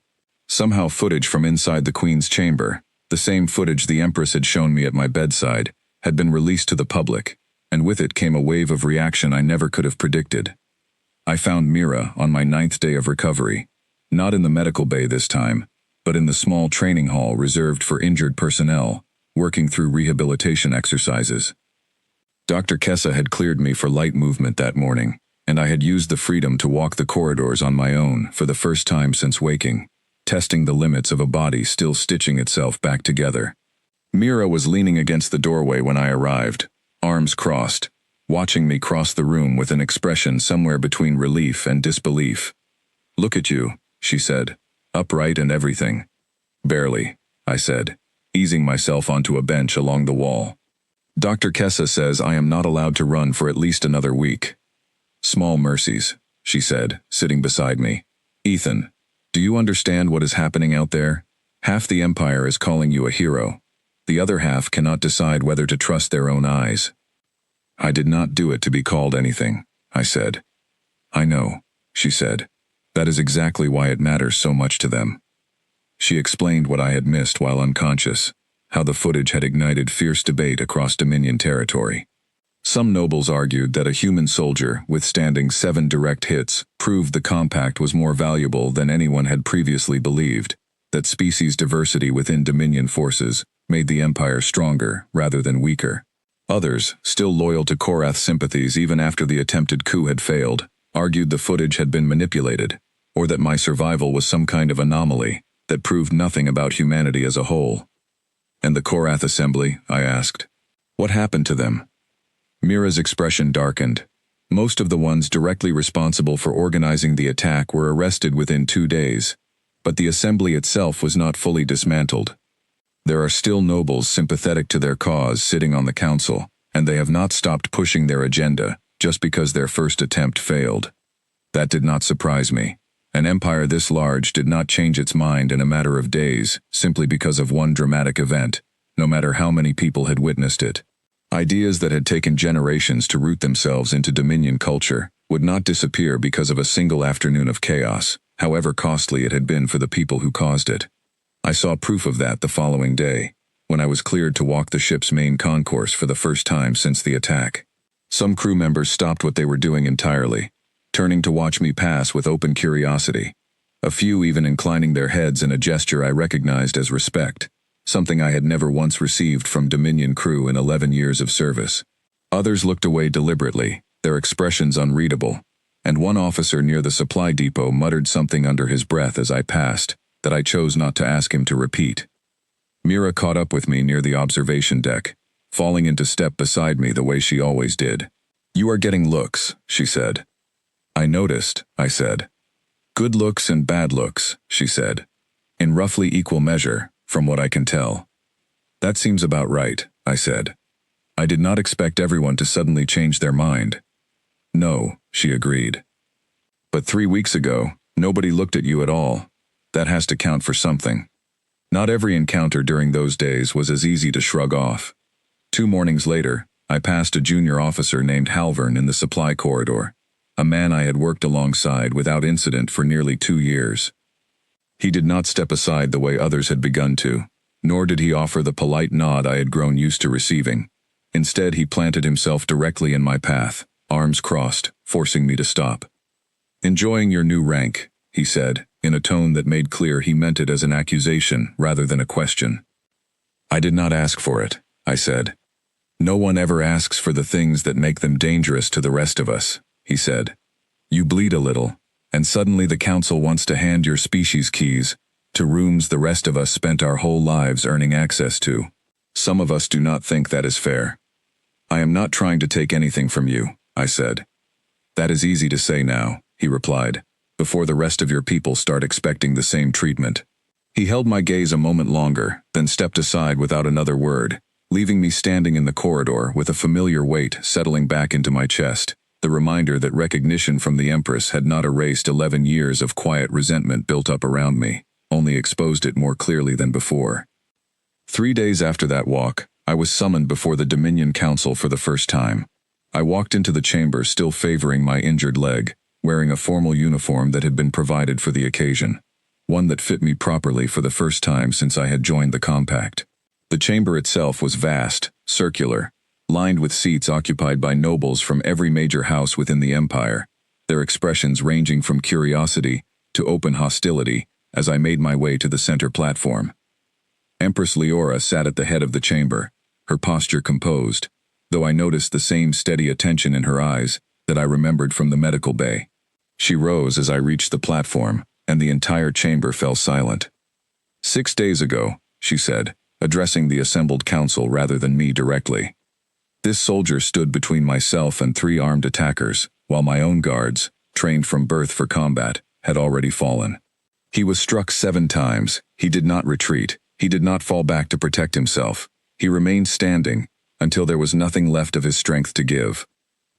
Somehow footage from inside the Queen's chamber, the same footage the Empress had shown me at my bedside, had been released to the public, and with it came a wave of reaction I never could have predicted. I found Mira on my 9th day of recovery, not in the medical bay this time, but in the small training hall reserved for injured personnel, working through rehabilitation exercises. Dr. Kessa had cleared me for light movement that morning, and I had used the freedom to walk the corridors on my own for the first time since waking, testing the limits of a body still stitching itself back together. Mira was leaning against the doorway when I arrived, arms crossed, watching me cross the room with an expression somewhere between relief and disbelief. "Look at you," she said, "upright and everything." "Barely," I said, easing myself onto a bench along the wall. "Dr. Kessa says I am not allowed to run for at least another week." "Small mercies," she said, sitting beside me. "Ethan, do you understand what is happening out there? Half the Empire is calling you a hero. The other half cannot decide whether to trust their own eyes." "I did not do it to be called anything," I said. "I know," she said. "That is exactly why it matters so much to them." She explained what I had missed while unconscious, how the footage had ignited fierce debate across Dominion territory. Some nobles argued that a human soldier withstanding 7 direct hits proved the compact was more valuable than anyone had previously believed, that species diversity within Dominion forces made the Empire stronger rather than weaker. Others, still loyal to Korath's sympathies even after the attempted coup had failed, argued the footage had been manipulated, or that my survival was some kind of anomaly that proved nothing about humanity as a whole. "And the Korath Assembly?" I asked. "What happened to them?" Mira's expression darkened. Most of the ones directly responsible for organizing the attack were arrested within 2 days, but the assembly itself was not fully dismantled. There are still nobles sympathetic to their cause sitting on the council, and they have not stopped pushing their agenda just because their first attempt failed. That did not surprise me. An empire this large did not change its mind in a matter of days simply because of one dramatic event, no matter how many people had witnessed it. Ideas that had taken generations to root themselves into Dominion culture would not disappear because of a single afternoon of chaos, however costly it had been for the people who caused it. I saw proof of that the following day, when I was cleared to walk the ship's main concourse for the first time since the attack. Some crew members stopped what they were doing entirely, turning to watch me pass with open curiosity, a few even inclining their heads in a gesture I recognized as respect, something I had never once received from Dominion crew in 11 years of service. Others looked away deliberately, their expressions unreadable, and one officer near the supply depot muttered something under his breath as I passed, that I chose not to ask him to repeat. Mira caught up with me near the observation deck, falling into step beside me the way she always did. "You are getting looks," she said. "I noticed," I said. "Good looks and bad looks," she said. "In roughly equal measure, from what I can tell." "That seems about right," I said. "I did not expect everyone to suddenly change their mind." "No," she agreed. "But 3 weeks ago, nobody looked at you at all. That has to count for something." Not every encounter during those days was as easy to shrug off. 2 mornings later, I passed a junior officer named Halvern in the supply corridor, a man I had worked alongside without incident for nearly 2 years. He did not step aside the way others had begun to, nor did he offer the polite nod I had grown used to receiving. Instead, he planted himself directly in my path, arms crossed, forcing me to stop. "Enjoying your new rank," he said, in a tone that made clear he meant it as an accusation rather than a question. "I did not ask for it," I said. "No one ever asks for the things that make them dangerous to the rest of us," he said. "You bleed a little, and suddenly the council wants to hand your species keys to rooms the rest of us spent our whole lives earning access to. Some of us do not think that is fair." "I am not trying to take anything from you," I said. "That is easy to say now," he replied, "before the rest of your people start expecting the same treatment." He held my gaze a moment longer, then stepped aside without another word, leaving me standing in the corridor with a familiar weight settling back into my chest. The reminder that recognition from the Empress had not erased 11 years of quiet resentment built up around me, only exposed it more clearly than before. 3 days after that walk, I was summoned before the Dominion Council for the first time. I walked into the chamber still favoring my injured leg, wearing a formal uniform that had been provided for the occasion, one that fit me properly for the first time since I had joined the compact. The chamber itself was vast, circular, lined with seats occupied by nobles from every major house within the empire, their expressions ranging from curiosity to open hostility as I made my way to the center platform. Empress Leora sat at the head of the chamber, her posture composed, though I noticed the same steady attention in her eyes that I remembered from the medical bay. She rose as I reached the platform, and the entire chamber fell silent. 6 days ago, she said, addressing the assembled council rather than me directly. This soldier stood between myself and 3 armed attackers, while my own guards, trained from birth for combat, had already fallen. He was struck 7 times. He did not retreat. He did not fall back to protect himself. He remained standing until there was nothing left of his strength to give.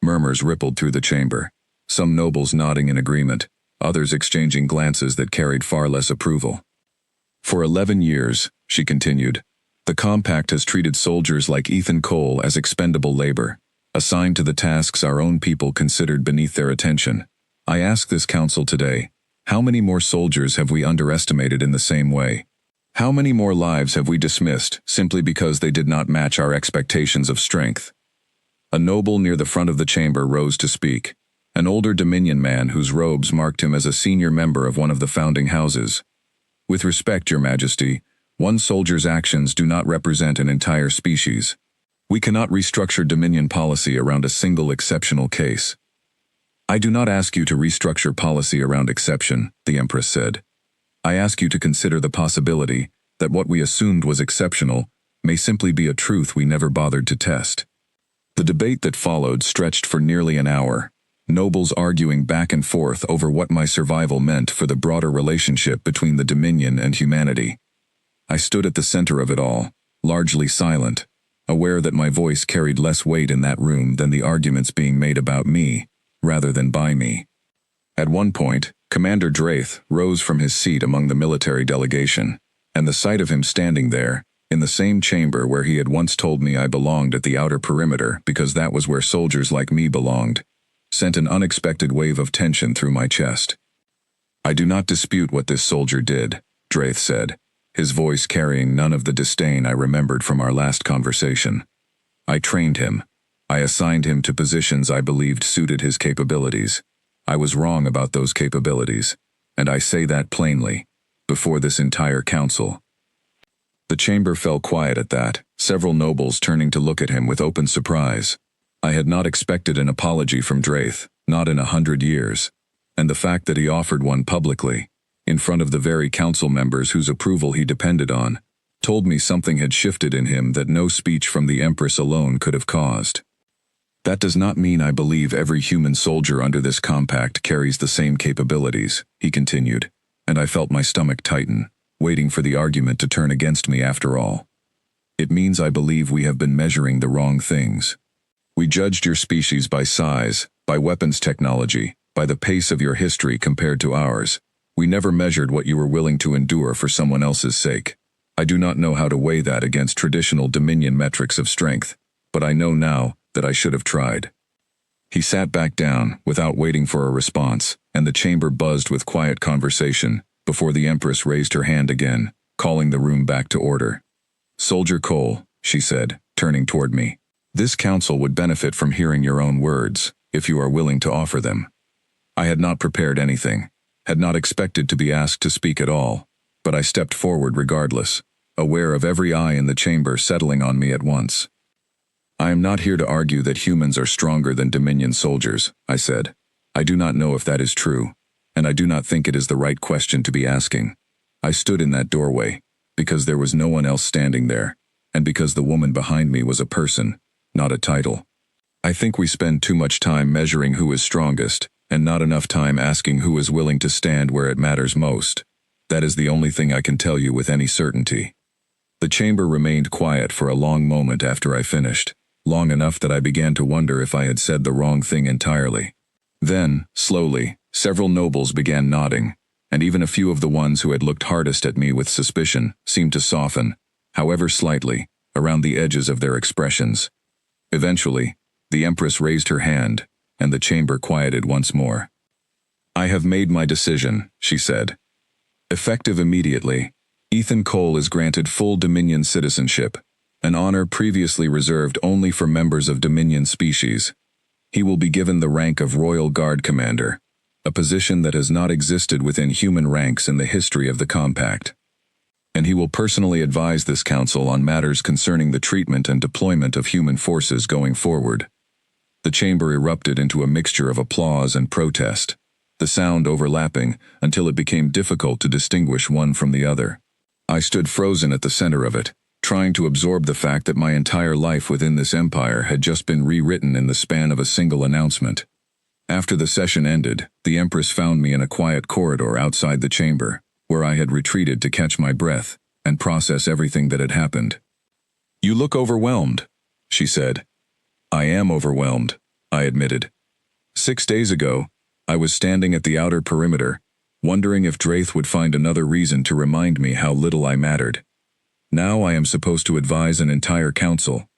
Murmurs rippled through the chamber, some nobles nodding in agreement, others exchanging glances that carried far less approval. For 11 years, she continued, the compact has treated soldiers like Ethan Cole as expendable labor, assigned to the tasks our own people considered beneath their attention. I ask this council today, how many more soldiers have we underestimated in the same way? How many more lives have we dismissed simply because they did not match our expectations of strength? A noble near the front of the chamber rose to speak, an older Dominion man whose robes marked him as a senior member of one of the founding houses. With respect, Your Majesty, one soldier's actions do not represent an entire species. We cannot restructure Dominion policy around a single exceptional case. I do not ask you to restructure policy around exception, the Empress said. I ask you to consider the possibility that what we assumed was exceptional may simply be a truth we never bothered to test. The debate that followed stretched for nearly an hour, nobles arguing back and forth over what my survival meant for the broader relationship between the Dominion and humanity. I stood at the center of it all, largely silent, aware that my voice carried less weight in that room than the arguments being made about me, rather than by me. At one point, Commander Draith rose from his seat among the military delegation, and the sight of him standing there, in the same chamber where he had once told me I belonged at the outer perimeter because that was where soldiers like me belonged, sent an unexpected wave of tension through my chest. I do not dispute what this soldier did, Draith said, his voice carrying none of the disdain I remembered from our last conversation. I trained him. I assigned him to positions I believed suited his capabilities. I was wrong about those capabilities, and I say that plainly, before this entire council. The chamber fell quiet at that, several nobles turning to look at him with open surprise. I had not expected an apology from Draith, not in 100 years, and the fact that he offered one publicly, in front of the very council members whose approval he depended on, told me something had shifted in him that no speech from the Empress alone could have caused. That does not mean I believe every human soldier under this compact carries the same capabilities, he continued, and I felt my stomach tighten, waiting for the argument to turn against me after all. It means I believe we have been measuring the wrong things. We judged your species by size, by weapons technology, by the pace of your history compared to ours. We never measured what you were willing to endure for someone else's sake. I do not know how to weigh that against traditional Dominion metrics of strength, but I know now that I should have tried. He sat back down, without waiting for a response, and the chamber buzzed with quiet conversation, before the Empress raised her hand again, calling the room back to order. Soldier Cole, she said, turning toward me. This council would benefit from hearing your own words, if you are willing to offer them. I had not prepared anything, had not expected to be asked to speak at all, but I stepped forward regardless, aware of every eye in the chamber settling on me at once. I am not here to argue that humans are stronger than Dominion soldiers, I said. I do not know if that is true, and I do not think it is the right question to be asking. I stood in that doorway, because there was no one else standing there, and because the woman behind me was a person, not a title. I think we spend too much time measuring who is strongest, and not enough time asking who is willing to stand where it matters most. That is the only thing I can tell you with any certainty. The chamber remained quiet for a long moment after I finished, long enough that I began to wonder if I had said the wrong thing entirely. Then, slowly, several nobles began nodding, and even a few of the ones who had looked hardest at me with suspicion seemed to soften, however slightly, around the edges of their expressions. Eventually, the Empress raised her hand, and the chamber quieted once more. "I have made my decision," she said. "Effective immediately, Ethan Cole is granted full Dominion citizenship, an honor previously reserved only for members of Dominion species. He will be given the rank of Royal Guard Commander, a position that has not existed within human ranks in the history of the Compact. And he will personally advise this council on matters concerning the treatment and deployment of human forces going forward." The chamber erupted into a mixture of applause and protest, the sound overlapping until it became difficult to distinguish one from the other. I stood frozen at the center of it, trying to absorb the fact that my entire life within this empire had just been rewritten in the span of a single announcement. After the session ended, the Empress found me in a quiet corridor outside the chamber, where I had retreated to catch my breath and process everything that had happened. "You look overwhelmed," she said. "I am overwhelmed," I admitted. 6 days ago, I was standing at the outer perimeter, wondering if Draith would find another reason to remind me how little I mattered. Now I am supposed to advise an entire council.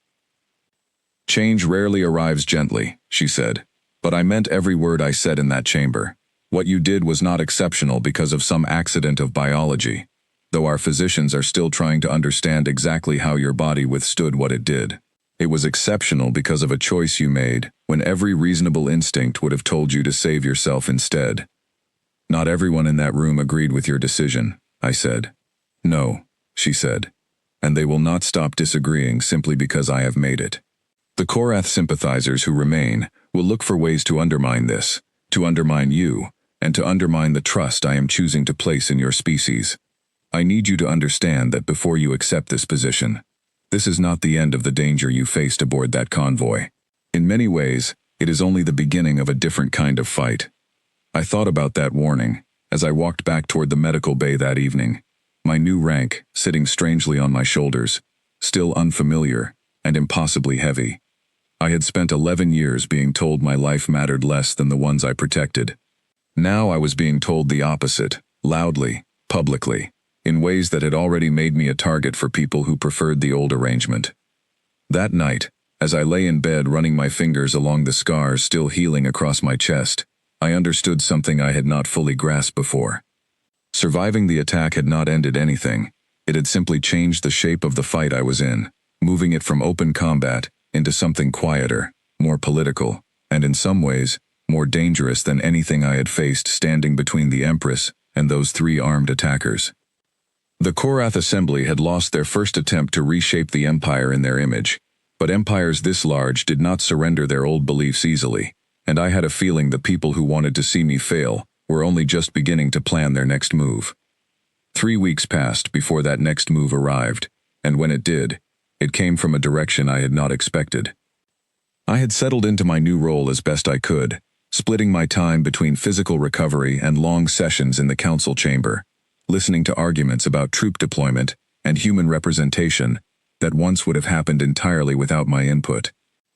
"Change rarely arrives gently," she said, "but I meant every word I said in that chamber. What you did was not exceptional because of some accident of biology, though our physicians are still trying to understand exactly how your body withstood what it did. It was exceptional because of a choice you made when every reasonable instinct would have told you to save yourself instead." "Not everyone in that room agreed with your decision," I said. "No," she said, "and they will not stop disagreeing simply because I have made it. The Korath sympathizers who remain will look for ways to undermine this, to undermine you, and to undermine the trust I am choosing to place in your species. I need you to understand that before you accept this position, this is not the end of the danger you faced aboard that convoy. In many ways, it is only the beginning of a different kind of fight." I thought about that warning as I walked back toward the medical bay that evening, my new rank sitting strangely on my shoulders, still unfamiliar and impossibly heavy. I had spent 11 years being told my life mattered less than the ones I protected. Now I was being told the opposite, loudly, publicly, in ways that had already made me a target for people who preferred the old arrangement. That night, as I lay in bed running my fingers along the scars still healing across my chest, I understood something I had not fully grasped before. Surviving the attack had not ended anything. It had simply changed the shape of the fight I was in, moving it from open combat into something quieter, more political, and in some ways, more dangerous than anything I had faced standing between the Empress and those 3 armed attackers. The Korath Assembly had lost their first attempt to reshape the Empire in their image, but empires this large did not surrender their old beliefs easily, and I had a feeling the people who wanted to see me fail were only just beginning to plan their next move. 3 weeks passed before that next move arrived, and when it did, it came from a direction I had not expected. I had settled into my new role as best I could, splitting my time between physical recovery and long sessions in the council chamber, listening to arguments about troop deployment and human representation that once would have happened entirely without my input.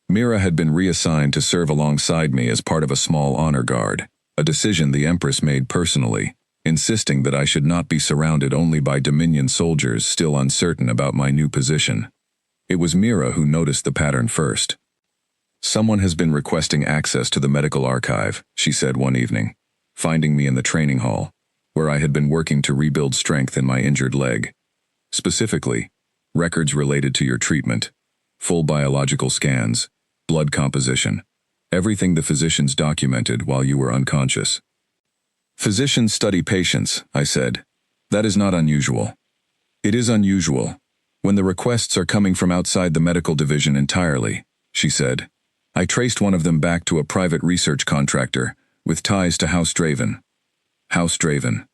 Mira had been reassigned to serve alongside me as part of a small honor guard, a decision the Empress made personally, insisting that I should not be surrounded only by Dominion soldiers still uncertain about my new position. It was Mira who noticed the pattern first. "Someone has been requesting access to the medical archive," she said one evening, finding me in the training hall, where I had been working to rebuild strength in my injured leg. "Specifically, records related to your treatment, full biological scans, blood composition, everything the physicians documented while you were unconscious." "Physicians study patients," I said. "That is not unusual." "It is unusual, when the requests are coming from outside the medical division entirely," she said. "I traced one of them back to a private research contractor, with ties to House Draven." House Draven.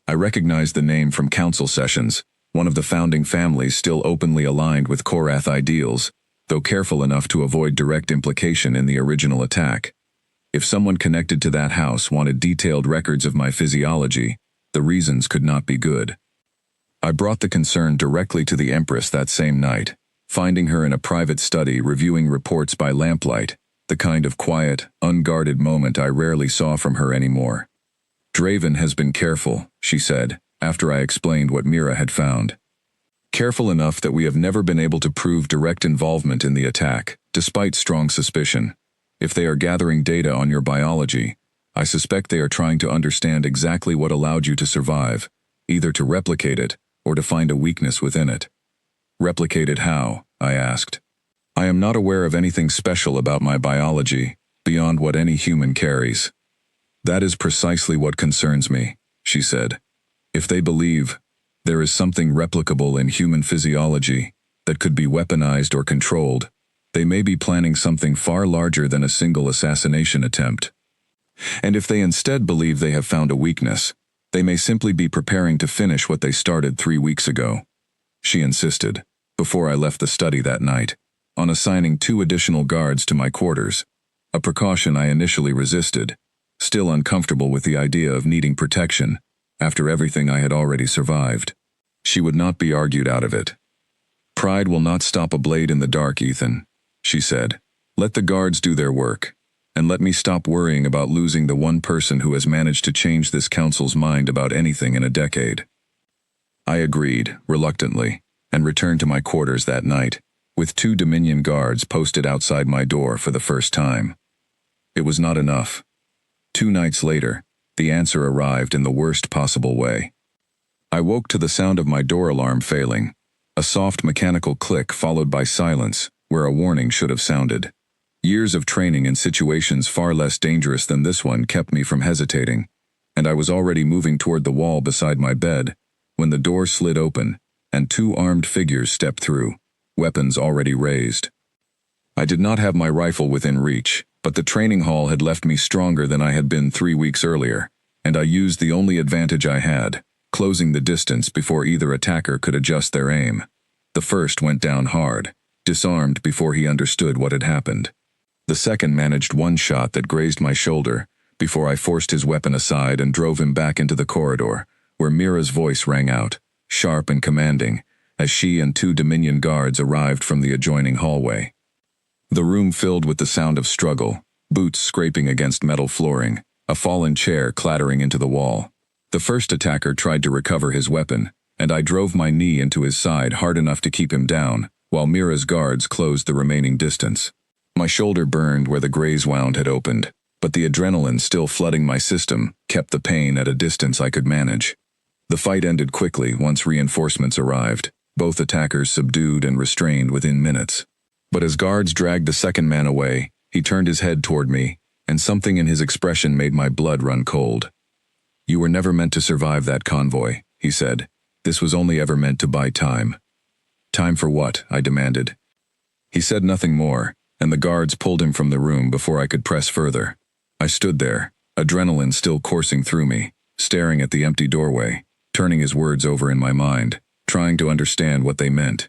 I recognized the name from council sessions, one of the founding families still openly aligned with Korath ideals, though careful enough to avoid direct implication in the original attack. If someone connected to that house wanted detailed records of my physiology, the reasons could not be good. I brought the concern directly to the Empress that same night, finding her in a private study reviewing reports by lamplight, the kind of quiet, unguarded moment I rarely saw from her anymore. "Draven has been careful," she said, after I explained what Mira had found. "Careful enough that we have never been able to prove direct involvement in the attack, despite strong suspicion. If they are gathering data on your biology, I suspect they are trying to understand exactly what allowed you to survive, either to replicate it or to find a weakness within it." "Replicate it how?" I asked. "I am not aware of anything special about my biology, beyond what any human carries." "That is precisely what concerns me," she said. "If they believe there is something replicable in human physiology that could be weaponized or controlled, they may be planning something far larger than a single assassination attempt. And if they instead believe they have found a weakness, they may simply be preparing to finish what they started 3 weeks ago." She insisted, before I left the study that night, on assigning 2 additional guards to my quarters, a precaution I initially resisted, still uncomfortable with the idea of needing protection after everything I had already survived. She would not be argued out of it. "Pride will not stop a blade in the dark, Ethan," she said. "Let the guards do their work, and let me stop worrying about losing the one person who has managed to change this council's mind about anything in a decade." I agreed, reluctantly, and returned to my quarters that night, with 2 Dominion guards posted outside my door for the first time. It was not enough. 2 nights later, the answer arrived in the worst possible way. I woke to the sound of my door alarm failing, a soft mechanical click followed by silence, where a warning should have sounded. Years of training in situations far less dangerous than this one kept me from hesitating, and I was already moving toward the wall beside my bed, when the door slid open, and 2 armed figures stepped through, weapons already raised. I did not have my rifle within reach, but the training hall had left me stronger than I had been 3 weeks earlier, and I used the only advantage I had, closing the distance before either attacker could adjust their aim. The first went down hard, disarmed before he understood what had happened. The second managed one shot that grazed my shoulder, before I forced his weapon aside and drove him back into the corridor, where Mira's voice rang out, sharp and commanding, as she and 2 Dominion guards arrived from the adjoining hallway. The room filled with the sound of struggle, boots scraping against metal flooring, a fallen chair clattering into the wall. The first attacker tried to recover his weapon, and I drove my knee into his side hard enough to keep him down, while Mira's guards closed the remaining distance. My shoulder burned where the graze wound had opened, but the adrenaline still flooding my system kept the pain at a distance I could manage. The fight ended quickly once reinforcements arrived, both attackers subdued and restrained within minutes. But as guards dragged the second man away, he turned his head toward me, and something in his expression made my blood run cold. "You were never meant to survive that convoy," he said. "This was only ever meant to buy time." "Time for what?" I demanded. He said nothing more, and the guards pulled him from the room before I could press further. I stood there, adrenaline still coursing through me, staring at the empty doorway, turning his words over in my mind, trying to understand what they meant.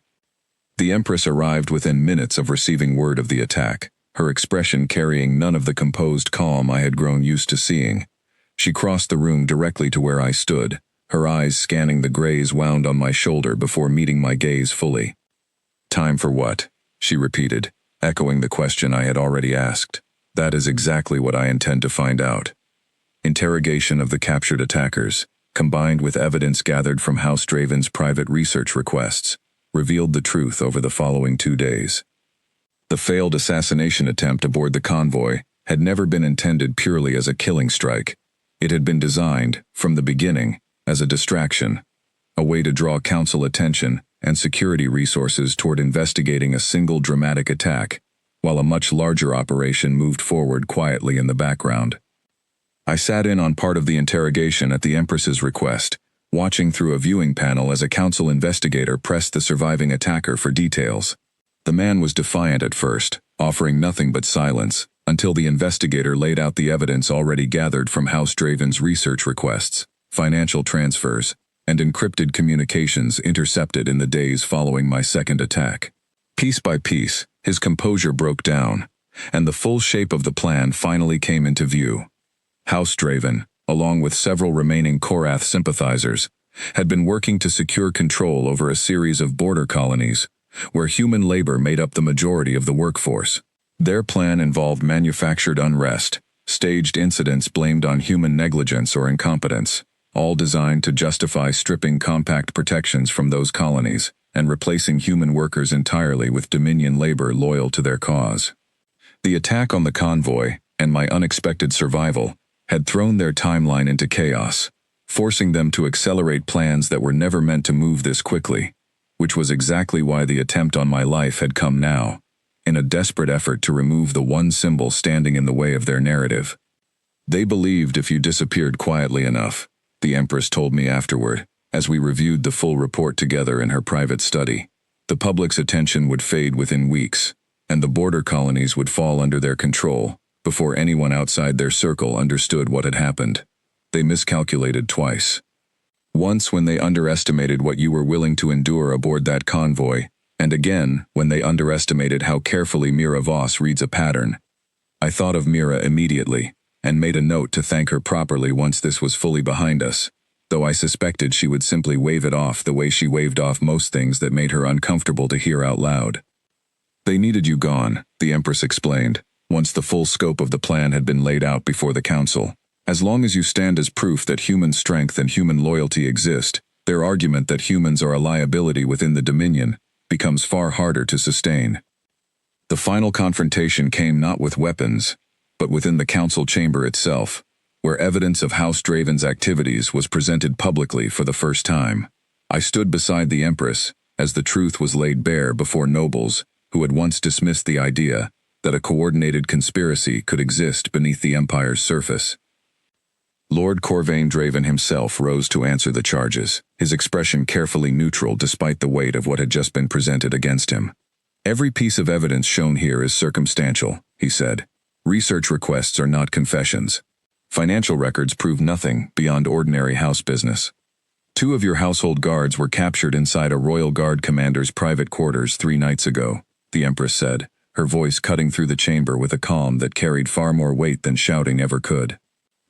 The Empress arrived within minutes of receiving word of the attack, her expression carrying none of the composed calm I had grown used to seeing. She crossed the room directly to where I stood, her eyes scanning the graze wound on my shoulder before meeting my gaze fully. "Time for what?" she repeated, echoing the question I had already asked. "That is exactly what I intend to find out." Interrogation of the captured attackers, combined with evidence gathered from House Draven's private research requests, revealed the truth over the following 2 days. The failed assassination attempt aboard the convoy had never been intended purely as a killing strike. It had been designed, from the beginning, as a distraction, a way to draw council attention and security resources toward investigating a single dramatic attack, while a much larger operation moved forward quietly in the background. I sat in on part of the interrogation at the Empress's request, watching through a viewing panel as a council investigator pressed the surviving attacker for details. The man was defiant at first, offering nothing but silence, until the investigator laid out the evidence already gathered from House Draven's research requests, financial transfers, and encrypted communications intercepted in the days following my second attack. Piece by piece, his composure broke down, and the full shape of the plan finally came into view. House Draven, along with several remaining Korath sympathizers, had been working to secure control over a series of border colonies, where human labor made up the majority of the workforce. Their plan involved manufactured unrest, staged incidents blamed on human negligence or incompetence, all designed to justify stripping compact protections from those colonies and replacing human workers entirely with Dominion labor loyal to their cause. The attack on the convoy, and my unexpected survival, had thrown their timeline into chaos, forcing them to accelerate plans that were never meant to move this quickly, which was exactly why the attempt on my life had come now, in a desperate effort to remove the one symbol standing in the way of their narrative. They believed if you disappeared quietly enough, the Empress told me afterward, as we reviewed the full report together in her private study, the public's attention would fade within weeks, and the border colonies would fall under their control before anyone outside their circle understood what had happened. They miscalculated twice. Once when they underestimated what you were willing to endure aboard that convoy, and again when they underestimated how carefully Mira Voss reads a pattern. I thought of Mira immediately, and made a note to thank her properly once this was fully behind us, though I suspected she would simply wave it off the way she waved off most things that made her uncomfortable to hear out loud. They needed you gone, the Empress explained, once the full scope of the plan had been laid out before the Council. As long as you stand as proof that human strength and human loyalty exist, their argument that humans are a liability within the Dominion becomes far harder to sustain. The final confrontation came not with weapons, but within the Council chamber itself, where evidence of House Draven's activities was presented publicly for the first time. I stood beside the Empress as the truth was laid bare before nobles who had once dismissed the idea that a coordinated conspiracy could exist beneath the Empire's surface. Lord Corvain Draven himself rose to answer the charges, his expression carefully neutral despite the weight of what had just been presented against him. Every piece of evidence shown here is circumstantial, he said. Research requests are not confessions. Financial records prove nothing beyond ordinary house business. 2 of your household guards were captured inside a Royal Guard commander's private quarters 3 nights ago, the Empress said, her voice cutting through the chamber with a calm that carried far more weight than shouting ever could.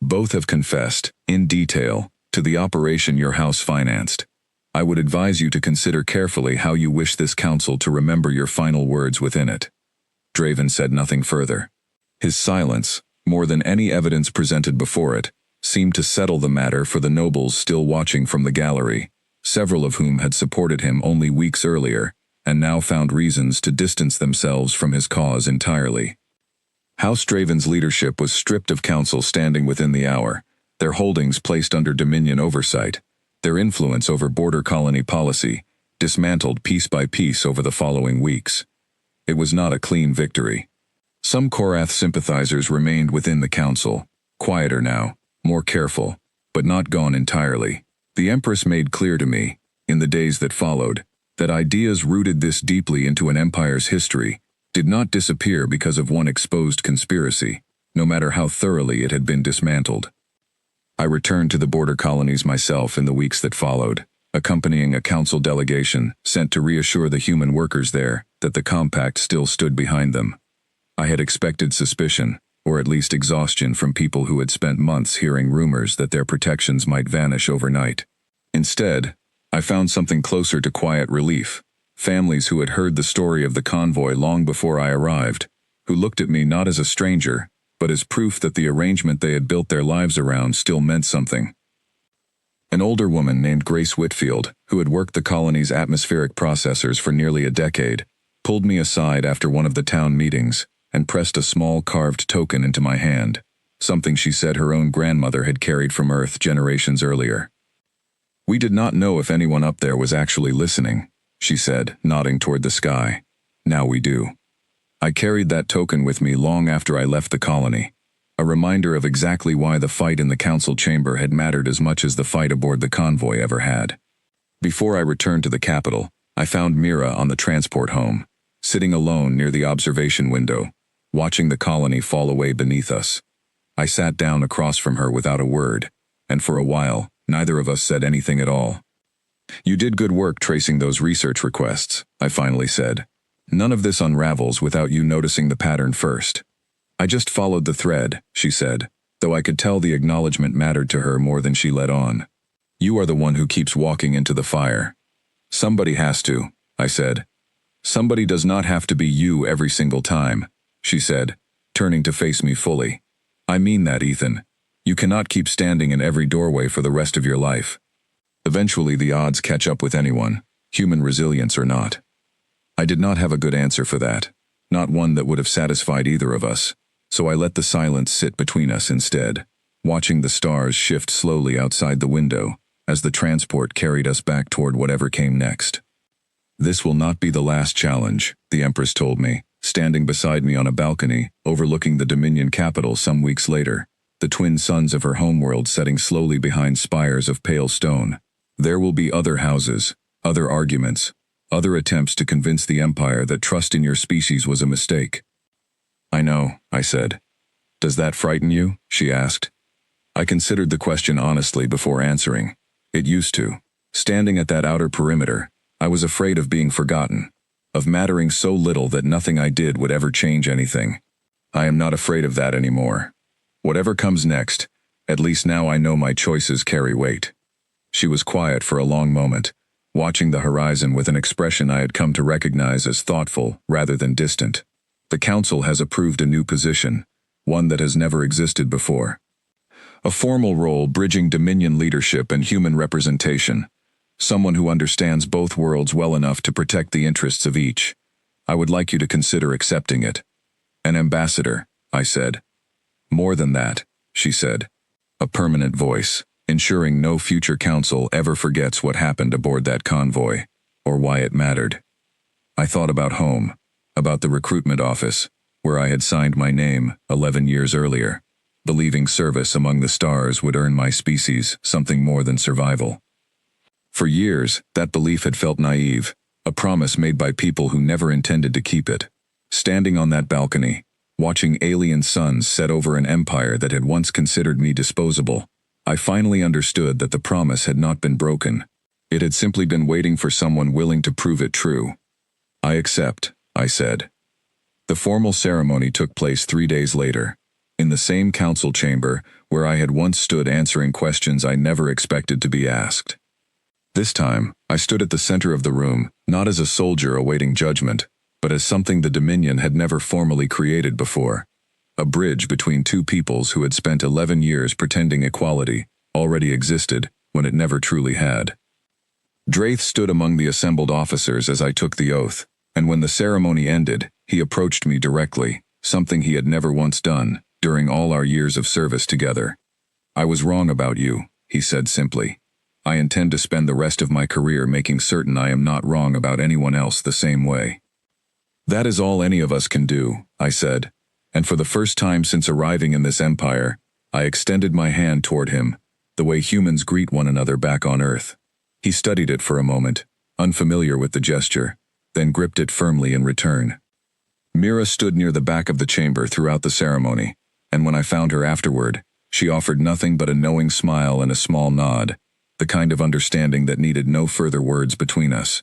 Both have confessed, in detail, to the operation your house financed. I would advise you to consider carefully how you wish this council to remember your final words within it. Draven said nothing further. His silence, more than any evidence presented before it, seemed to settle the matter for the nobles still watching from the gallery, several of whom had supported him only weeks earlier, and now found reasons to distance themselves from his cause entirely. House Draven's leadership was stripped of council standing within the hour, their holdings placed under Dominion oversight, their influence over border colony policy dismantled piece by piece over the following weeks. It was not a clean victory. Some Korath sympathizers remained within the council, quieter now, more careful, but not gone entirely. The Empress made clear to me, in the days that followed, that ideas rooted this deeply into an empire's history did not disappear because of one exposed conspiracy, no matter how thoroughly it had been dismantled. I returned to the border colonies myself in the weeks that followed, accompanying a council delegation sent to reassure the human workers there that the compact still stood behind them. I had expected suspicion, or at least exhaustion from people who had spent months hearing rumors that their protections might vanish overnight. Instead, I found something closer to quiet relief. Families who had heard the story of the convoy long before I arrived, who looked at me not as a stranger, but as proof that the arrangement they had built their lives around still meant something. An older woman named Grace Whitfield, who had worked the colony's atmospheric processors for nearly a decade, pulled me aside after one of the town meetings and pressed a small carved token into my hand, something she said her own grandmother had carried from Earth generations earlier. We did not know if anyone up there was actually listening, she said, nodding toward the sky. Now we do. I carried that token with me long after I left the colony, a reminder of exactly why the fight in the council chamber had mattered as much as the fight aboard the convoy ever had. Before I returned to the capital, I found Mira on the transport home, sitting alone near the observation window, watching the colony fall away beneath us. I sat down across from her without a word, and for a while, neither of us said anything at all. You did good work tracing those research requests, I finally said. None of this unravels without you noticing the pattern first. I just followed the thread, she said, though I could tell the acknowledgement mattered to her more than she let on. You are the one who keeps walking into the fire. Somebody has to, I said. Somebody does not have to be you every single time, she said, turning to face me fully. I mean that, Ethan. You cannot keep standing in every doorway for the rest of your life. Eventually the odds catch up with anyone, human resilience or not. I did not have a good answer for that, not one that would have satisfied either of us, so I let the silence sit between us instead, watching the stars shift slowly outside the window as the transport carried us back toward whatever came next. This will not be the last challenge, the Empress told me, standing beside me on a balcony overlooking the Dominion capital some weeks later, the twin suns of her homeworld setting slowly behind spires of pale stone. There will be other houses, other arguments, other attempts to convince the Empire that trust in your species was a mistake. I know, I said. Does that frighten you? She asked. I considered the question honestly before answering. It used to. Standing at that outer perimeter, I was afraid of being forgotten, of mattering so little that nothing I did would ever change anything. I am not afraid of that anymore. Whatever comes next, at least now I know my choices carry weight. She was quiet for a long moment, watching the horizon with an expression I had come to recognize as thoughtful rather than distant. The Council has approved a new position, one that has never existed before. A formal role bridging Dominion leadership and human representation. Someone who understands both worlds well enough to protect the interests of each. I would like you to consider accepting it. An ambassador, I said. More than that, she said. A permanent voice, ensuring no future council ever forgets what happened aboard that convoy, or why it mattered. I thought about home, about the recruitment office, where I had signed my name 11 years earlier, believing service among the stars would earn my species something more than survival. For years, that belief had felt naive, a promise made by people who never intended to keep it. Standing on that balcony, watching alien suns set over an empire that had once considered me disposable, I finally understood that the promise had not been broken. It had simply been waiting for someone willing to prove it true. I accept, I said. The formal ceremony took place 3 days later, in the same council chamber where I had once stood answering questions I never expected to be asked. This time, I stood at the center of the room, not as a soldier awaiting judgment, but as something the Dominion had never formally created before. A bridge between two peoples who had spent 11 years pretending equality already existed when it never truly had. Draith stood among the assembled officers as I took the oath, and when the ceremony ended, he approached me directly, something he had never once done during all our years of service together. I was wrong about you, he said simply. I intend to spend the rest of my career making certain I am not wrong about anyone else the same way. That is all any of us can do, I said, and for the first time since arriving in this empire, I extended my hand toward him, the way humans greet one another back on Earth. He studied it for a moment, unfamiliar with the gesture, then gripped it firmly in return. Mira stood near the back of the chamber throughout the ceremony, and when I found her afterward, she offered nothing but a knowing smile and a small nod, the kind of understanding that needed no further words between us.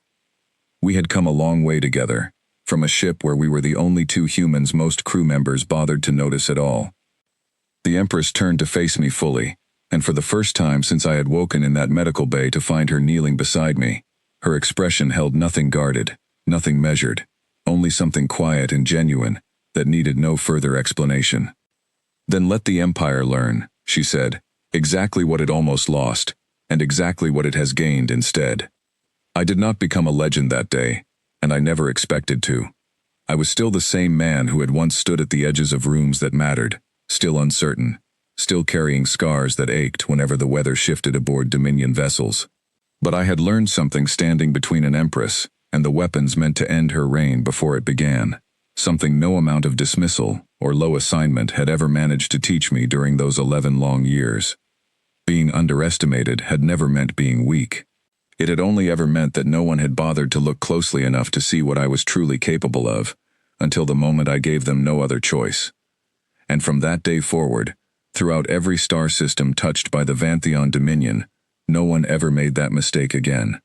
We had come a long way together, from a ship where we were the only two humans most crew members bothered to notice at all. The Empress turned to face me fully, and for the first time since I had woken in that medical bay to find her kneeling beside me, her expression held nothing guarded, nothing measured, only something quiet and genuine that needed no further explanation. Then let the Empire learn, she said, exactly what it almost lost, and exactly what it has gained instead. I did not become a legend that day, and I never expected to. I was still the same man who had once stood at the edges of rooms that mattered, still uncertain, still carrying scars that ached whenever the weather shifted aboard Dominion vessels. But I had learned something standing between an Empress and the weapons meant to end her reign before it began, something no amount of dismissal or low assignment had ever managed to teach me during those 11 long years. Being underestimated had never meant being weak. It had only ever meant that no one had bothered to look closely enough to see what I was truly capable of, until the moment I gave them no other choice. And from that day forward, throughout every star system touched by the Vantheon Dominion, no one ever made that mistake again.